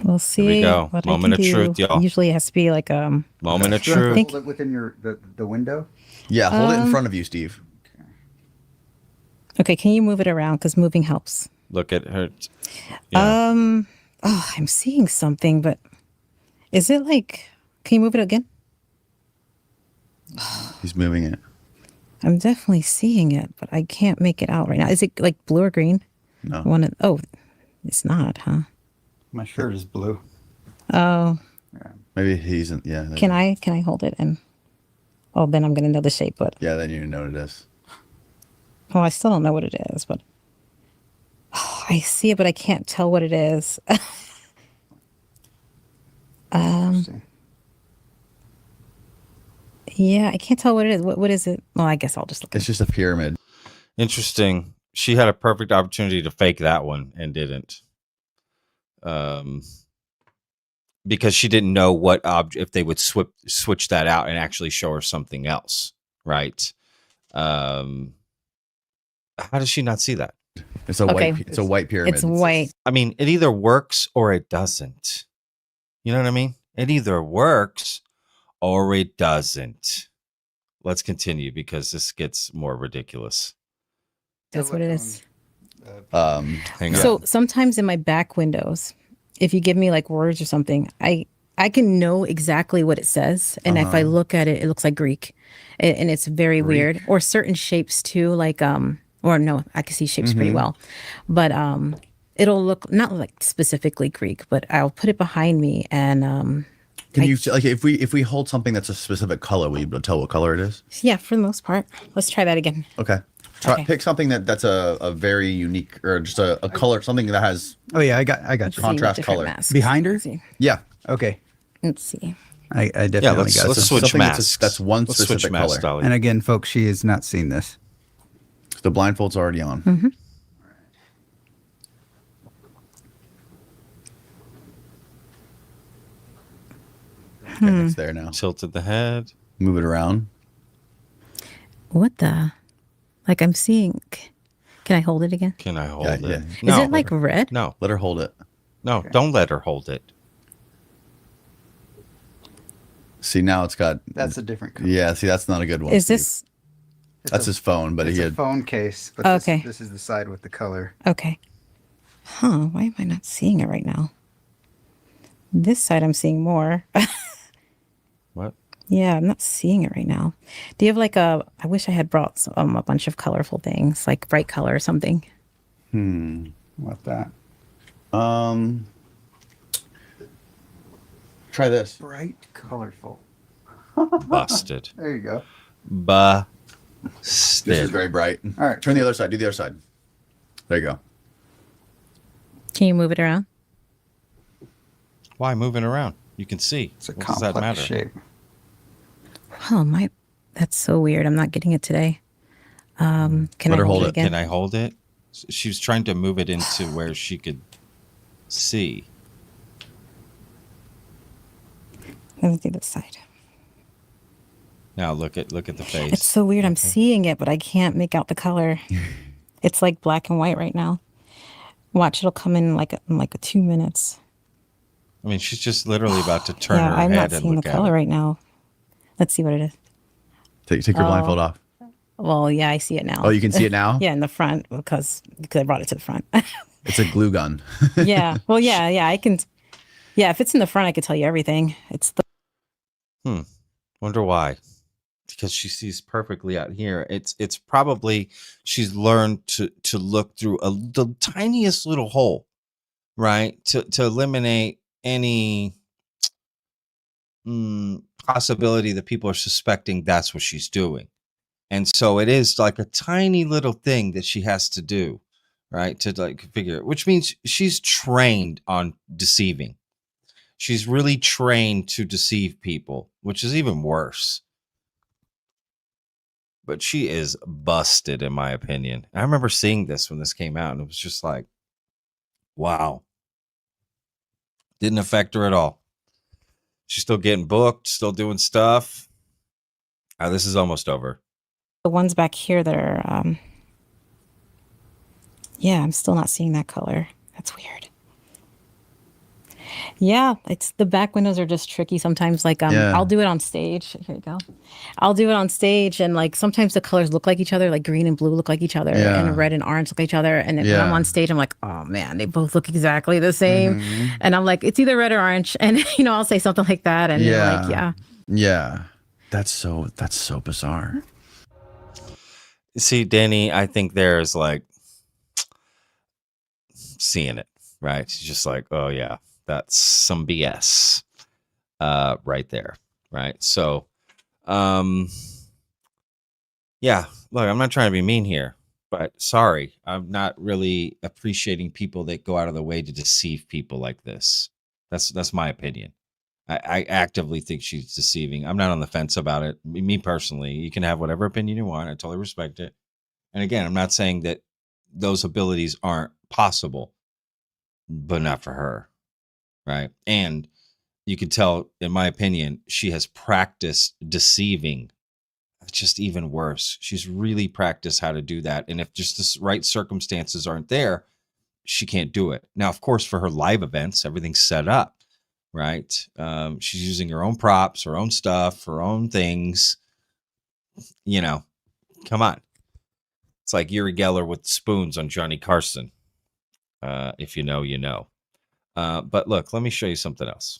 We'll see. Here we go. What Moment I can of do. truth, y'all. Usually it has to be like Moment of Do I have to truth. hold it within the window? Yeah, hold it in front of you, Steve. Okay, can you move it around? Because moving helps. Look at her. Yeah. Oh, I'm seeing something, but is it like, can you move it again? He's moving it. I'm definitely seeing it, but I can't make it out right now. Is it like blue or green? No. Oh, it's not, huh? My shirt is blue. Oh, Maybe he's in. Yeah. can I hold it and? Oh, then I'm gonna know the shape, but Yeah, then you know what it is. well, I still don't know what it is, but I see it, but I can't tell what it is. Interesting. Yeah, I can't tell what it is. What is it? Well, I guess I'll just look. It's just a pyramid. Interesting. She had a perfect opportunity to fake that one and didn't. Because she didn't know what object, if they would switch that out and actually show her something else, right? How does she not see that? It's a Okay. white. It's a white pyramid. It's white. I mean, it either works or it doesn't. You know what I mean? It either works or it doesn't. Let's continue because this gets more ridiculous. That's what it is. Um. Hang So on. sometimes in my back windows, if you give me like words or something, I can know exactly what it says, and if I look at it, it looks like Greek, and it's very weird. Or certain shapes too, like or no, I can see shapes pretty well, but it'll look not like specifically Greek, but I'll put it behind me, and Can you like if we hold something that's a specific color, will you be able to tell what color it is? yeah, for the most part. Let's try that again. Okay. Okay. Pick something that's a very unique or just a color, something that has Oh yeah, I got you. See what Contrast different color. masks. Behind her? Let's see. yeah. Okay. Let's see. I definitely got let's some. switch something masks. that's one Let's specific switch masks, color. Dalia. And again, folks, she has not seen this. The blindfold's already on. Okay, it's there now. Tilted the head. Move it around. What the? Like I'm seeing. Can I hold it again? Can I hold Yeah, it? yeah. No. Is it like red? No, Let her hold it. no, don't let her hold it. See, now it's got. That's a different color. Yeah. See, that's not a good one. Is Steve. this That's his phone, but It's he a had. phone case. But Okay. This is the side with the color. okay? Huh? Why am I not seeing it right now? This side I'm seeing more. What? Yeah, I'm not seeing it right now. Do you have like a? I wish I had brought a bunch of colorful things, like bright color or something. What that? Try this. Bright, colorful. Busted. There you go. This is Busted. very bright. All right. Turn the other side. Do the other side. There you go. Can you move it around? Why moving around? You can see. It's a What does that complex matter? shape. Oh my, that's so weird. I'm not getting it today. Can Let I her hold hold it it. again? Can I hold it? She was trying to move it into where she could see. Let me do this side. Now look at the face. It's so weird. I'm seeing it, but I can't make out the color. It's like black and white right now. Watch, it'll come in like 2 minutes. I mean, she's just literally about to turn Yeah, her I'm head not and seeing the look at color it. right now. Let's see what it is. Take your blindfold off. Well, yeah, I see it now. Oh, you can see it now? Yeah, in the front because I brought it to the front. It's a glue gun. Yeah. Well, yeah, I can. Yeah, if it's in the front, I could tell you everything. It's the Wonder why? Because she sees perfectly out here. It's probably she's learned to look through the tiniest little hole, right? To eliminate any possibility that people are suspecting that's what she's doing. And so it is like a tiny little thing that she has to do, right? To like figure it, which means she's trained on deceiving. She's really trained to deceive people, which is even worse. But she is busted, in my opinion. I remember seeing this when this came out, and it was just like, wow. Didn't affect her at all. She's still getting booked, still doing stuff. This is almost over. ones back here that are. Yeah, I'm still not seeing that color. That's weird. Yeah, it's the back windows are just tricky sometimes. Like Yeah. I'll do it on stage. Here you go. I'll do it on stage, and like sometimes the colors look like each other, like green and blue look like each other, Yeah. and red and orange look like each other. And then when I'm Yeah. on stage, I'm like, oh man, they both look exactly the same. Mhm. And I'm like, it's either red or orange. And I'll say something like that, and they're like, yeah. Yeah. That's so bizarre. See, Danny, I think there's like seeing it, right? She's just like, oh yeah, that's some BS right there, right? So yeah, look, I'm not trying to be mean here, but sorry, I'm not really appreciating people that go out of the way to deceive people like this. That's my opinion. I actively think she's deceiving. I'm not on the fence about it. Me personally, you can have whatever opinion you want. I totally respect it. And again, I'm not saying that those abilities aren't possible, but not for her, right? And you can tell, in my opinion, she has practiced deceiving. It's just even worse. She's really practiced how to do that. And if just the right circumstances aren't there, she can't do it. Now, of course, for her live events, everything's set up, right? She's using her own props, her own stuff, her own things. Come on. It's like Uri Geller with spoons on Johnny Carson. If you know, you know. But look, let me show you something else.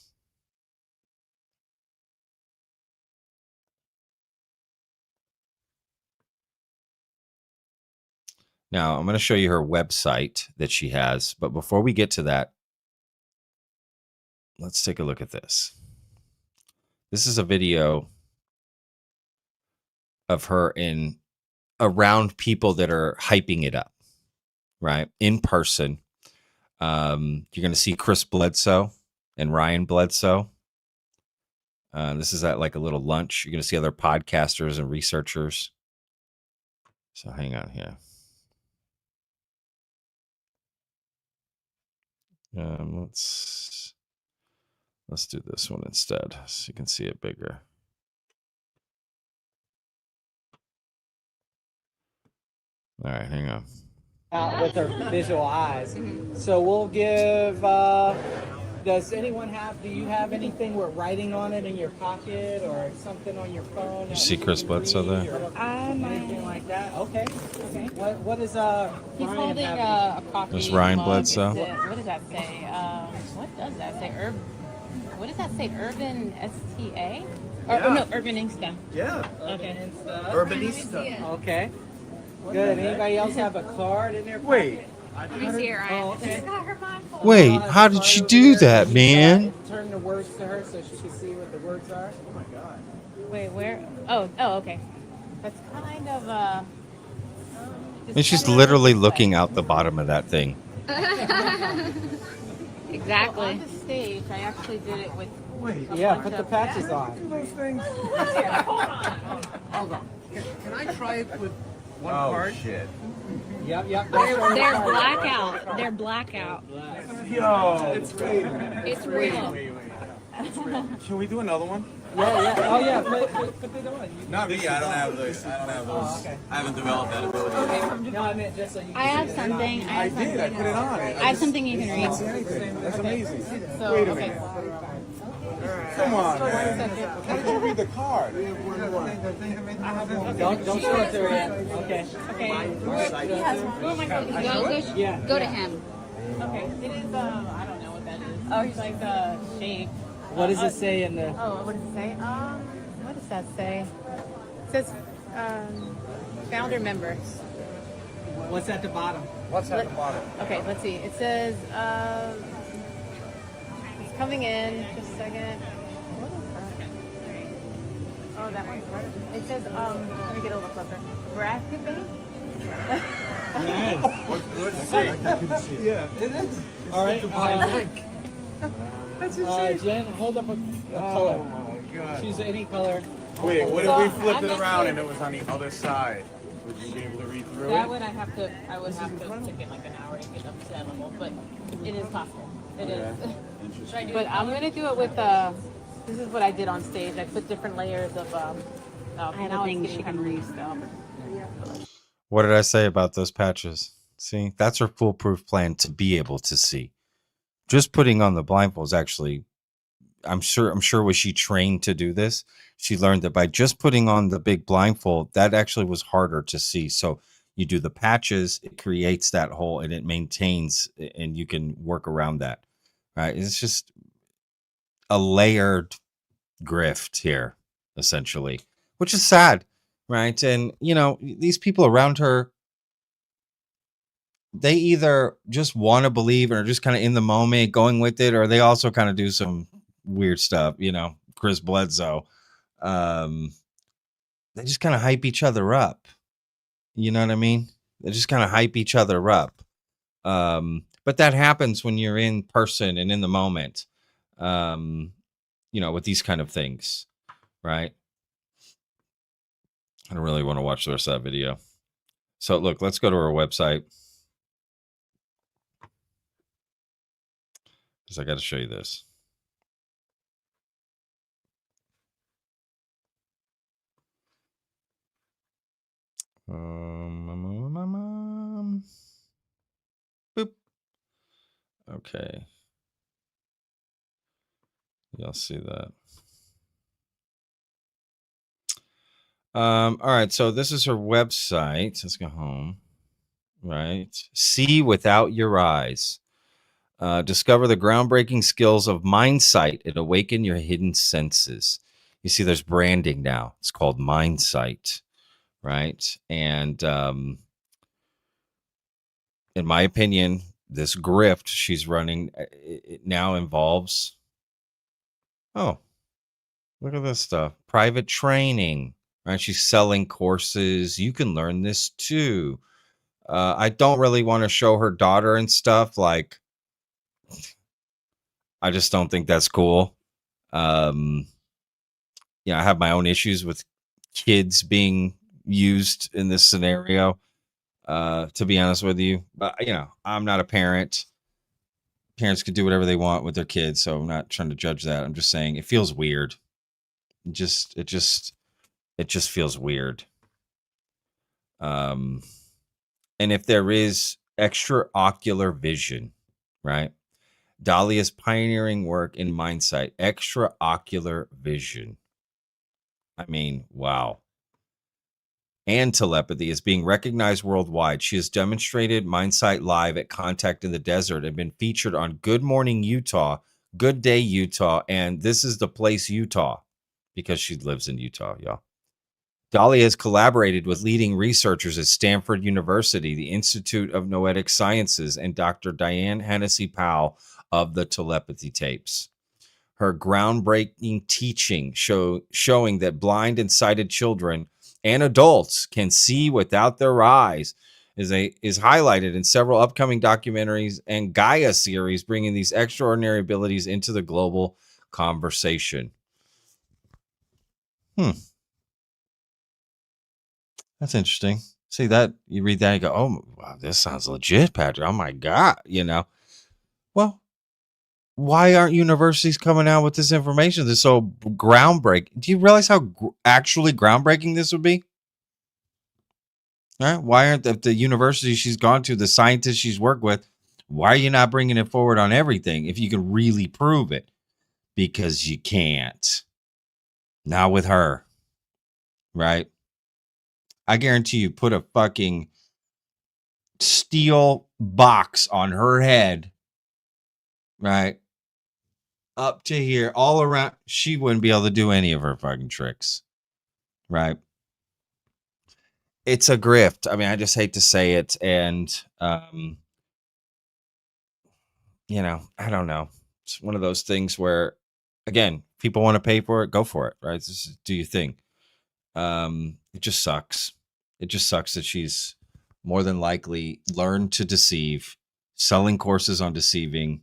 Now, I'm going to show you her website that she has. But before we get to that, let's take a look at this. This is a video of her around people that are hyping it up, right? In person. You're going to see Chris Bledsoe and Ryan Bledsoe. This is at like a little lunch. You're going to see other podcasters and researchers. So hang on here. Let's do this one instead so you can see it bigger. All right, hang on. With our visual eyes. So we'll give, do you have anything with writing on it in your pocket or something on your phone? You see Chris Bledsoe there? Anything like that? Okay. What is, He's Ryan holding have? a coffee. There's Ryan mug. Bledsoe. What does that say? What does that say? What does that say? Urban STA? No, Urban Insta. Yeah. Okay. Urbanista. Okay. Good. Anybody else have a card in their pocket? Wait. Let me see it, Ryan. Oh, okay. Wait, how did she do that, man? Turn the words to her so she can see what the words are. Oh my God. Wait, where? Oh, okay. That's kind of And she's literally looking out the bottom of that thing. Exactly. Well, on the stage, I actually did it with. Wait. Yeah, put the patches on. Those things. Hold on. Can I try it with one card? Shit. Yep. They're blackout. They're blackout. Yo, it's fake. It's real. Can we do another one? Yeah. Oh yeah, put it on. Not me. I don't have those. Okay. I haven't developed that ability. No, I meant just so you can I have see it. something. I did. I put it on. I have something you can I don't see read. anything. That's amazing. So, Wait a okay. minute. Come on, man. How did you read the card? Don't show it to her yet. Okay. Oh my God. Yeah. Go to him. Okay. It is. I don't know what that is. Oh, he's like the shape. What does it say in the? Oh, what does it say? What does that say? It says founder members. What's at the bottom? What's at the bottom? Okay, let's see. It says it's coming in. Just a second. What is that? Oh, that one's right. It says let me get a little closer. Bracket. Yeah. It is. All right. Jen, hold up a color. Oh my God. Choose any color. Wait, what So, if we flipped I'm it not around sure. and it was on the other side? Would you be able to read through That it? one I would have to take it like an hour to get up to that level, but it is possible. It is. Interesting. But I'm gonna do it with this is what I did on stage. I put different layers of now it's getting kind of read stuff. What did I say about those patches? See, that's her foolproof plan to be able to see. just putting on the blindfold is actually, I'm sure was she trained to do this? She learned that by just putting on the big blindfold, that actually was harder to see. So you do the patches, it creates that hole and it maintains, and you can work around that. Right? It's just a layered grift here, essentially, which is sad, right? And these people around her, they either just want to believe or just kind of in the moment going with it, or they also kind of do some weird stuff. Chris Bledsoe, they just kind of hype each other up. You know what I mean? They just kind of hype each other up. But that happens when you're in person and in the moment, with these kind of things, right? I don't really want to watch the rest of that video. So look, let's go to our website, because I got to show you this. Boop. Okay. Y'all see that. All right, so this is her website. Let's go home. Right. See without your eyes. Discover the groundbreaking skills of Mindsight and awaken your hidden senses. You see, there's branding now. It's called Mindsight, right? And in my opinion, this grift she's running, it now involves, oh, look at this stuff. Private training, right? She's selling courses. You can learn this too. I don't really want to show her daughter and stuff. Like, I just don't think that's cool. I have my own issues with kids being used in this scenario, to be honest with you. But, I'm not a parent. Parents can do whatever they want with their kids, so I'm not trying to judge that. I'm just saying it feels weird. It just feels weird. And if there is extraocular vision, right? Dalia's pioneering work in Mindsight, extraocular vision. I mean, wow. And telepathy is being recognized worldwide. She has demonstrated Mindsight live at Contact in the Desert and been featured on Good Morning Utah, Good Day Utah, and This is the Place Utah, because she lives in Utah, y'all. Dalia has collaborated with leading researchers at Stanford University, the Institute of Noetic Sciences, and Dr. Diane Hennessy Powell of the Telepathy tapes. Her groundbreaking teaching showing that blind and sighted children and adults can see without their eyes is highlighted in several upcoming documentaries and Gaia series, bringing these extraordinary abilities into the global conversation. That's interesting. See that, you read that and go, oh, wow, this sounds legit, Patrick. Oh my God, Well, why aren't universities coming out with this information that's so groundbreaking? Do you realize how actually groundbreaking this would be? All right. Why aren't the universities she's gone to, the scientists she's worked with, why are you not bringing it forward on everything if you can really prove it? Because you can't. Not with her. Right? I guarantee you, put a fucking steel box on her head, right, up to here, all around, she wouldn't be able to do any of her fucking tricks, right? It's a grift. I mean, I just hate to say it. And I don't know. It's one of those things where, again, people want to pay for it, go for it, right? Just do your thing. It just sucks. It just sucks that she's more than likely learned to deceive, selling courses on deceiving.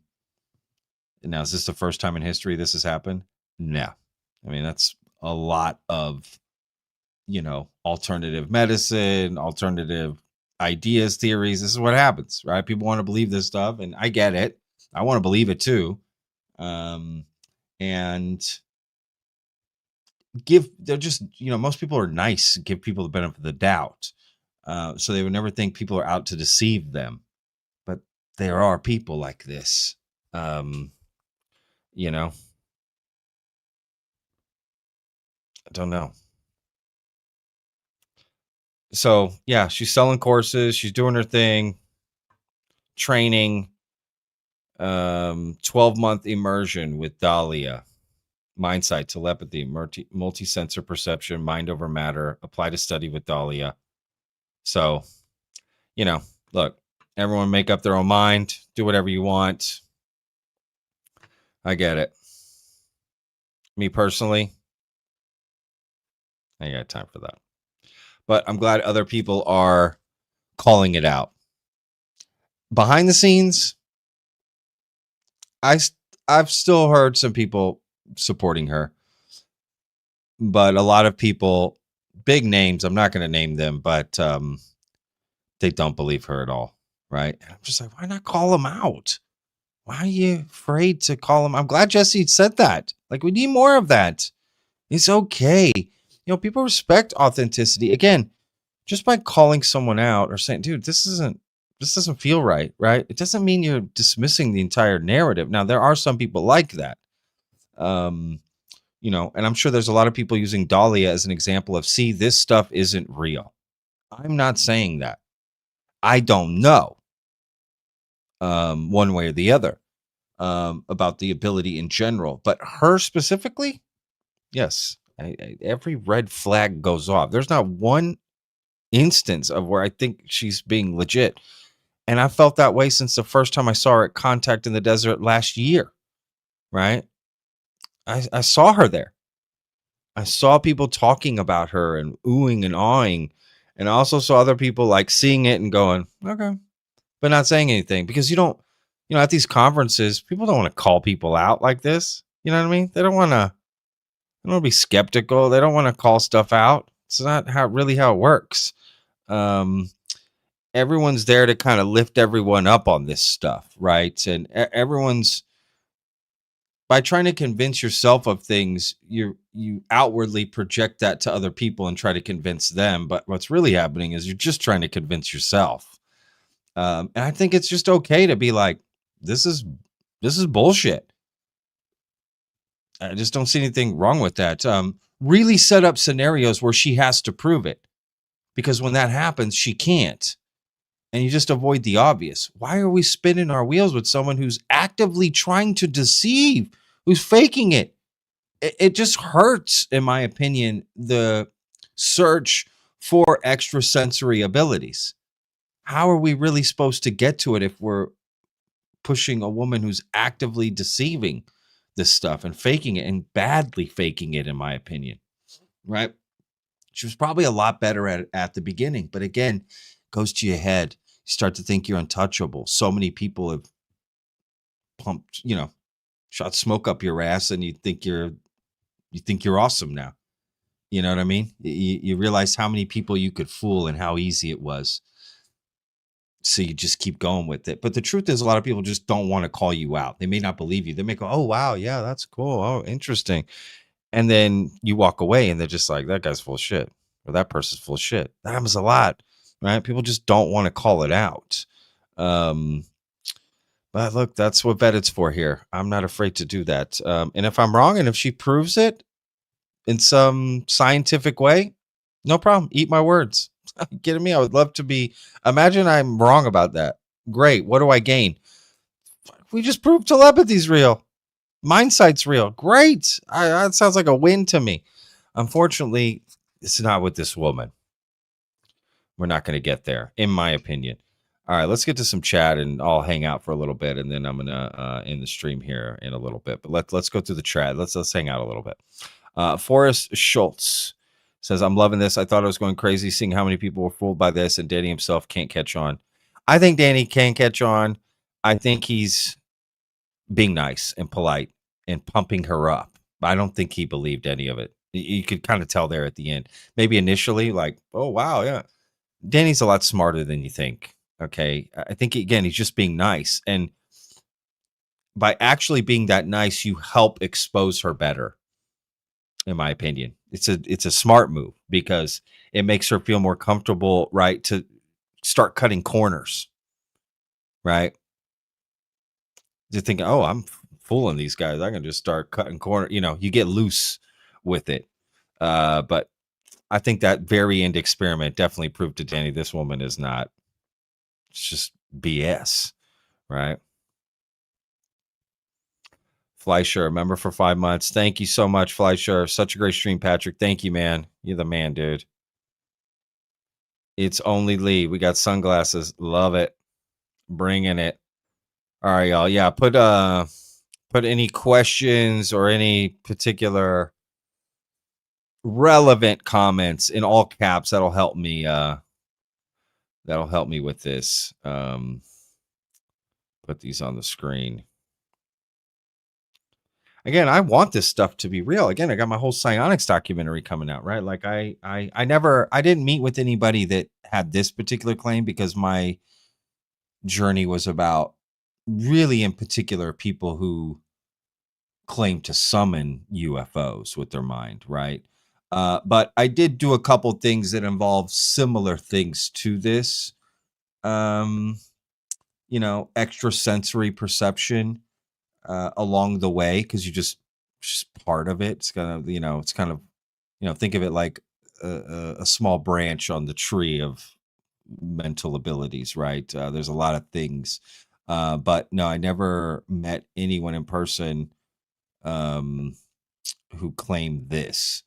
Now, is this the first time in history this has happened? No. I mean, that's a lot of, alternative medicine, alternative ideas, theories. This is what happens, right? People want to believe this stuff, and I get it. I want to believe it too. And they're just, most people are nice, give people the benefit of the doubt. So they would never think people are out to deceive them. But there are people like this, You know, I don't know. So yeah, she's selling courses, she's doing her thing, training, 12-month immersion with Dalia, mindsight, telepathy, multi-sensor perception, mind over matter, apply to study with Dalia. So, you know, look, everyone make up their own mind, do whatever you want. I get it. Me personally, I ain't got time for that. But I'm glad other people are calling it out. Behind the scenes, I've still heard some people supporting her, but a lot of people, big names, I'm not going to name them, but they don't believe her at all, right? And I'm just like, why not call them out? Why are you afraid to call them? I'm glad Jesse said that. Like, we need more of that. It's okay. You know, people respect authenticity. Again, just by calling someone out or saying, dude, this doesn't feel right, right? It doesn't mean you're dismissing the entire narrative. Now, there are some people like that. You know, and I'm sure there's a lot of people using Dalia as an example of, see, this stuff isn't real. I'm not saying that. I don't know one way or the other about the ability in general, but her specifically, yes, every red flag goes off. There's not one instance of where I think she's being legit. And I felt that way since the first time I saw her at Contact in the Desert last year, right? I saw her there. I saw people talking about her and oohing and awing. And I also saw other people like seeing it and going, okay, but not saying anything, because you don't, you know, at these conferences, people don't want to call people out like this. You know what I mean? They don't want to be skeptical. They don't want to call stuff out. It's not really how it works. Everyone's there to kind of lift everyone up on this stuff, right? And everyone's, by trying to convince yourself of things, you outwardly project that to other people and try to convince them. But what's really happening is you're just trying to convince yourself. And I think it's just okay to be like, this is bullshit. I just don't see anything wrong with that. Really set up scenarios where she has to prove it, because when that happens, she can't. And you just avoid the obvious. Why are we spinning our wheels with someone who's actively trying to deceive, who's faking it? It just hurts, in my opinion, the search for extrasensory abilities. How are we really supposed to get to it if we're pushing a woman who's actively deceiving this stuff and faking it, and badly faking it, in my opinion, right? She was probably a lot better at the beginning, but again, goes to your head. You start to think you're untouchable. So many people have pumped, you know, shot smoke up your ass, and you think you're awesome now. You know what I mean? You realize how many people you could fool and how easy it was. So you just keep going with it. But the truth is, a lot of people just don't want to call you out. They may not believe you. They may go, oh, wow, yeah, that's cool. Oh, interesting. And then you walk away and they're just like, that guy's full of shit, or that person's full of shit. That happens a lot, right? People just don't want to call it out. But look, that's what Vetted's for here. I'm not afraid to do that. And if I'm wrong, and if she proves it in some scientific way, no problem. Eat my words. Are you kidding me? I would love to be. Imagine I'm wrong about that. Great. What do I gain? We just proved telepathy's real. Mindsight's real. Great. That sounds like a win to me. Unfortunately, it's not with this woman. We're not going to get there, in my opinion. All right, let's get to some chat, and I'll hang out for a little bit, and then I'm gonna end the stream here in a little bit. But let's go through the chat. Let's hang out a little bit. Forrest Schultz says, I'm loving this. I thought I was going crazy seeing how many people were fooled by this, and Danny himself can't catch on. I think Danny can catch on. I think he's being nice and polite and pumping her up. I don't think he believed any of it. You could kind of tell there at the end. Maybe initially, like, oh, wow, yeah. Danny's a lot smarter than you think. Okay. I think, again, he's just being nice. And by actually being that nice, you help expose her better. In my opinion, it's a smart move, because it makes her feel more comfortable, right, to start cutting corners, right? You're thinking, oh, I'm fooling these guys. I can just start cutting corner. You get loose with it. But I think that very end experiment definitely proved to Danny this woman is not. It's just BS, right? Fleischer, member for 5 months. Thank you so much, Fleischer. Such a great stream, Patrick. Thank you, man. You're the man, dude. It's only Lee. We got sunglasses. Love it. Bringing it. All right, y'all. Yeah, put any questions or any particular relevant comments in all caps. That'll help me. That'll help me with this. Put these on the screen. Again, I want this stuff to be real. Again, I got my whole psionics documentary coming out, right? Like I didn't meet with anybody that had this particular claim because my journey was about really in particular people who claim to summon UFOs with their mind, right? But I did do a couple things that involve similar things to this. Extrasensory perception along the way, because you just part of it. It's kind of think of it like a small branch on the tree of mental abilities, right? There's a lot of things, but no, I never met anyone in person who claimed this.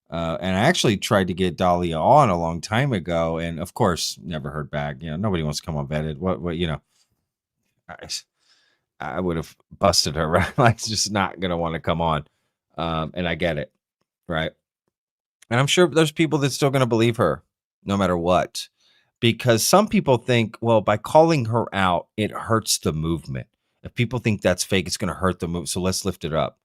And I actually tried to get Dalia on a long time ago, and of course, never heard back. Nobody wants to come on Vetted. What I would have busted her, right? Like, just not gonna want to come on. And I get it, right? And I'm sure there's people that's still gonna believe her, no matter what, because some people think, well, by calling her out, it hurts the movement. If people think that's fake, it's gonna hurt the movement. So let's lift it up.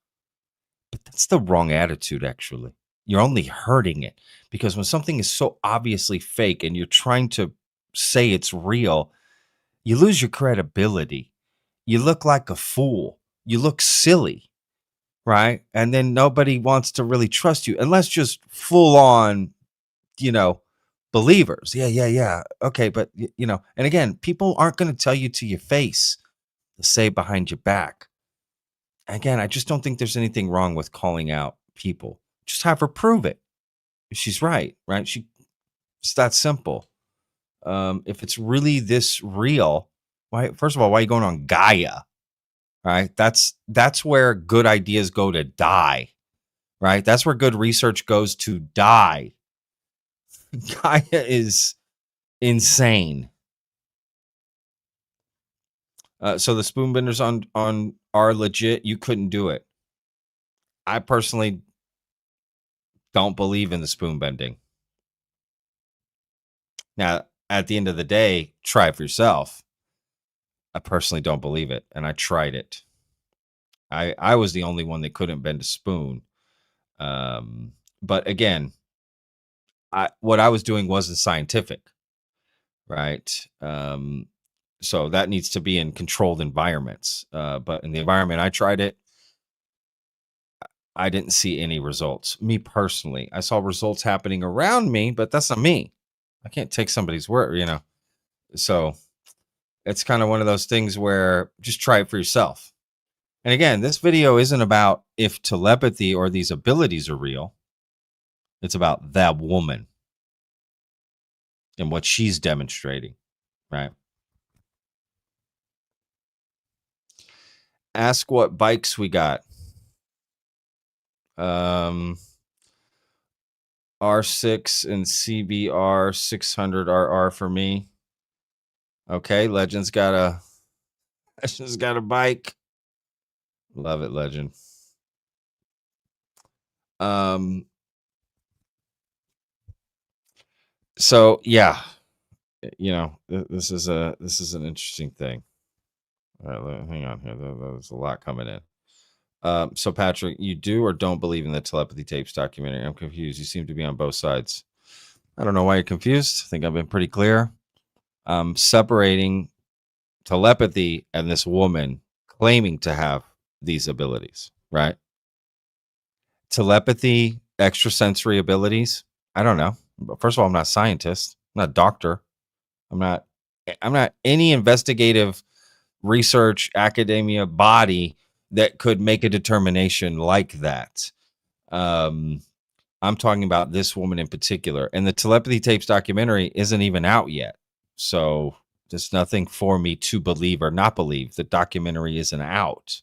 But that's the wrong attitude, actually. You're only hurting it, because when something is so obviously fake and you're trying to say it's real, you lose your credibility. You look like a fool. You look silly, right? And then nobody wants to really trust you unless just full on, believers. Yeah. Okay. But, and again, people aren't going to tell you to your face to say behind your back. Again, I just don't think there's anything wrong with calling out people. Just have her prove it. She's right? It's that simple. If it's really this real, why? First of all, why are you going on Gaia? Right? That's where good ideas go to die. Right? That's where good research goes to die. Gaia is insane. So the spoonbenders on are legit. You couldn't do it. I personally don't believe in the spoon bending. Now, at the end of the day, try it for yourself. I personally don't believe it, and I tried it. I was the only one that couldn't bend a spoon. But again, what I was doing wasn't scientific, right? So that needs to be in controlled environments. But in the environment I tried it, I didn't see any results. Me personally, I saw results happening around me, but that's not me. I can't take somebody's word, So it's kind of one of those things where just try it for yourself. And again, this video isn't about if telepathy or these abilities are real. It's about that woman and what she's demonstrating, right? Ask what bikes we got. R6 and CBR 600 RR for me. Okay, Legend's got a bike. Love it, Legend. So yeah, this is an interesting thing. All right, hang on here. There's a lot coming in. So Patrick, you do or don't believe in the telepathy tapes documentary? I'm confused. You seem to be on both sides. I don't know why you're confused. I think I've been pretty clear. Separating telepathy and this woman claiming to have these abilities, right? Telepathy, extrasensory abilities. I don't know. First of all, I'm not a scientist. I'm not a doctor. I'm not any investigative research academia body that could make a determination like that. I'm talking about this woman in particular, and the Telepathy Tapes documentary isn't even out yet. So there's nothing for me to believe or not believe. The documentary isn't out,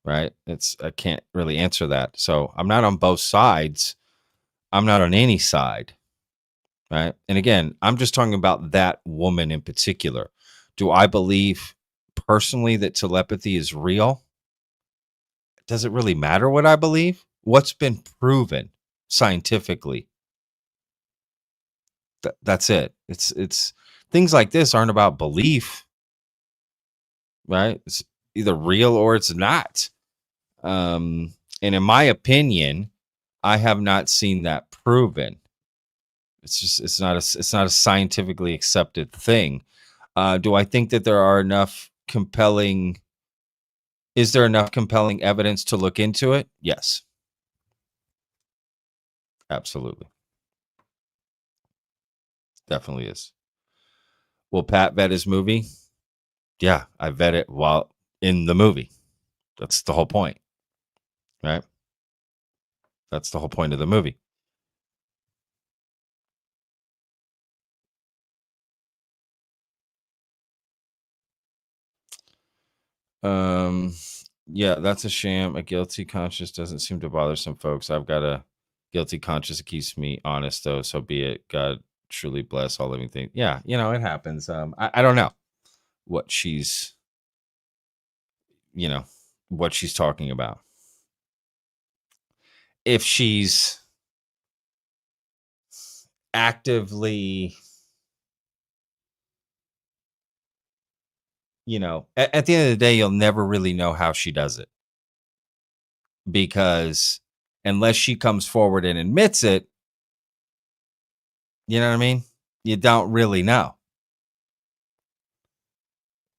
right? I can't really answer that. So I'm not on both sides. I'm not on any side, right? And again, I'm just talking about that woman in particular. Do I believe personally that telepathy is real? Does it really matter what I believe? What's been proven scientifically? That's it. It's things like this aren't about belief, right? It's either real or it's not. And in my opinion, I have not seen that proven. It's not a scientifically accepted thing. Do I think that there are enough compelling? Is there enough compelling evidence to look into it? Yes, absolutely, definitely is. Will Pat vet his movie? Yeah, I vet it while in the movie. That's the whole point, right? That's the whole point of the movie. Yeah, that's a sham. A guilty conscience doesn't seem to bother some folks. I've got a guilty conscience that keeps me honest, though. So be it. God truly bless all living things. Yeah, it happens. I don't know what she's, what she's talking about. If she's actively, at the end of the day, you'll never really know how she does it, because unless she comes forward and admits it, you know what I mean? You don't really know.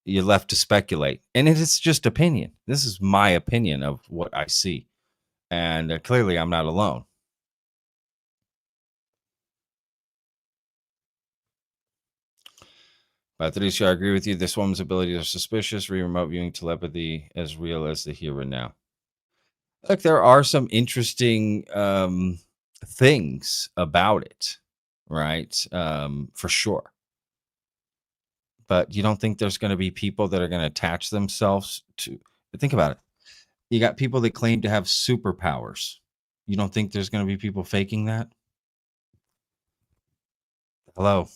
You're left to speculate. And it is just opinion. This is my opinion of what I see. And clearly I'm not alone. Patricia, I agree with you. This woman's abilities are suspicious. Remote viewing telepathy as real as the here and now. Look, there are some interesting things about it, right? For sure. But you don't think there's going to be people that are going to attach themselves to, think about it. You got people that claim to have superpowers. You don't think there's going to be people faking that? Hello.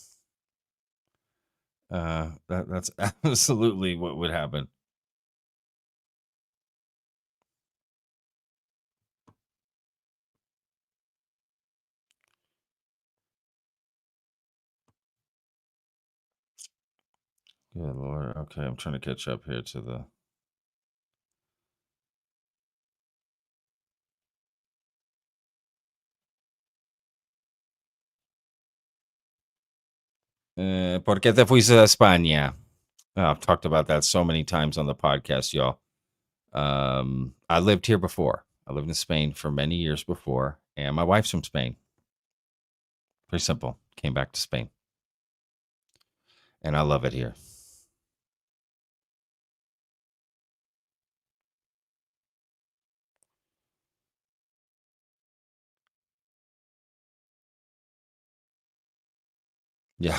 That's absolutely what would happen. Good Lord. Okay, I'm trying to catch up here to the. ¿Por qué te fuiste a España? Oh, I've talked about that so many times on the podcast, y'all. I lived here before. I lived in Spain for many years before, and my wife's from Spain. Pretty simple. Came back to Spain, and I love it here. Yeah.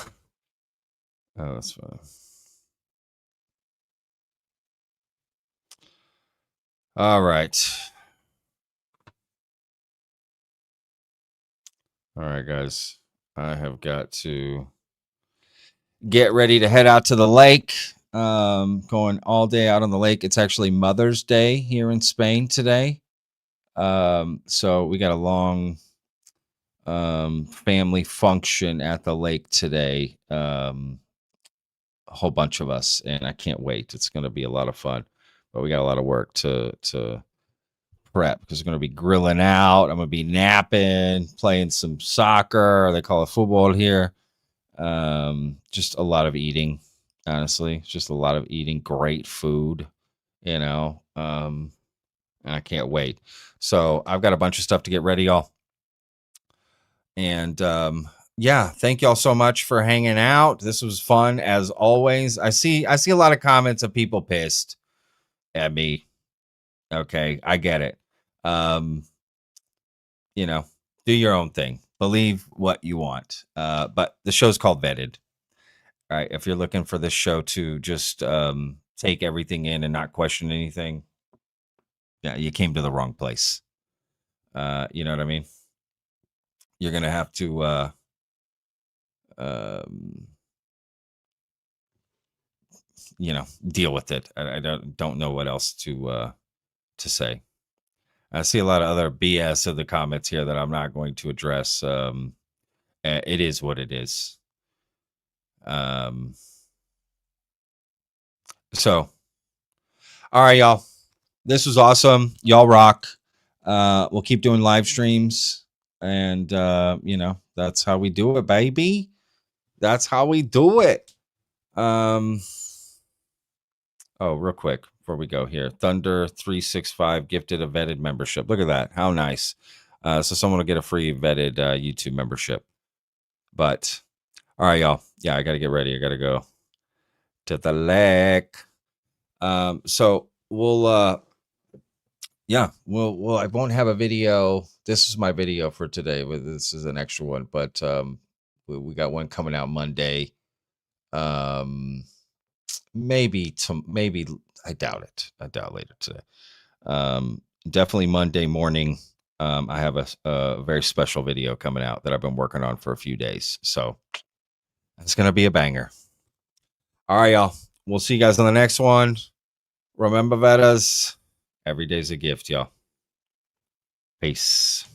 Oh, that's fine. All right. All right, guys. I have got to get ready to head out to the lake. Going all day out on the lake. It's actually Mother's Day here in Spain today. So we got a long family function at the lake today. A whole bunch of us, and I can't wait. It's going to be a lot of fun, but we got a lot of work to prep, because we're going to be grilling out. I'm going to be napping, playing some soccer. They call it football here. Just a lot of eating, honestly. Just a lot of eating great food, I can't wait. So I've got a bunch of stuff to get ready, y'all. And yeah, thank y'all so much for hanging out. This was fun as always. I see a lot of comments of people pissed at me. Okay, I get it. You know, do your own thing. Believe what you want. But the show's called Vetted. All right. If you're looking for this show to just take everything in and not question anything, yeah, you came to the wrong place. You know what I mean? You're gonna have to um you know, deal with it. I don't know what else to say. I see a lot of other BS in the comments here that I'm not going to address. It is what it is. So, all right, y'all. This was awesome. Y'all rock. We'll keep doing live streams, and you know, that's how we do it, baby. That's how we do it. Oh, real quick before we go here, Thunder 365 gifted a vetted membership. Look at that. How nice. So someone will get a free vetted YouTube membership. But all right, y'all. Yeah, I got to get ready. I got to go to the lake. So we'll yeah, well I won't have a video. This is my video for today, but this is an extra one, but we got one coming out Monday. Maybe I doubt it. I doubt later today. Definitely Monday morning. I have a very special video coming out that I've been working on for a few days. So it's gonna be a banger. All right, y'all. We'll see you guys on the next one. Remember, Vedas, every day's a gift, y'all. Peace.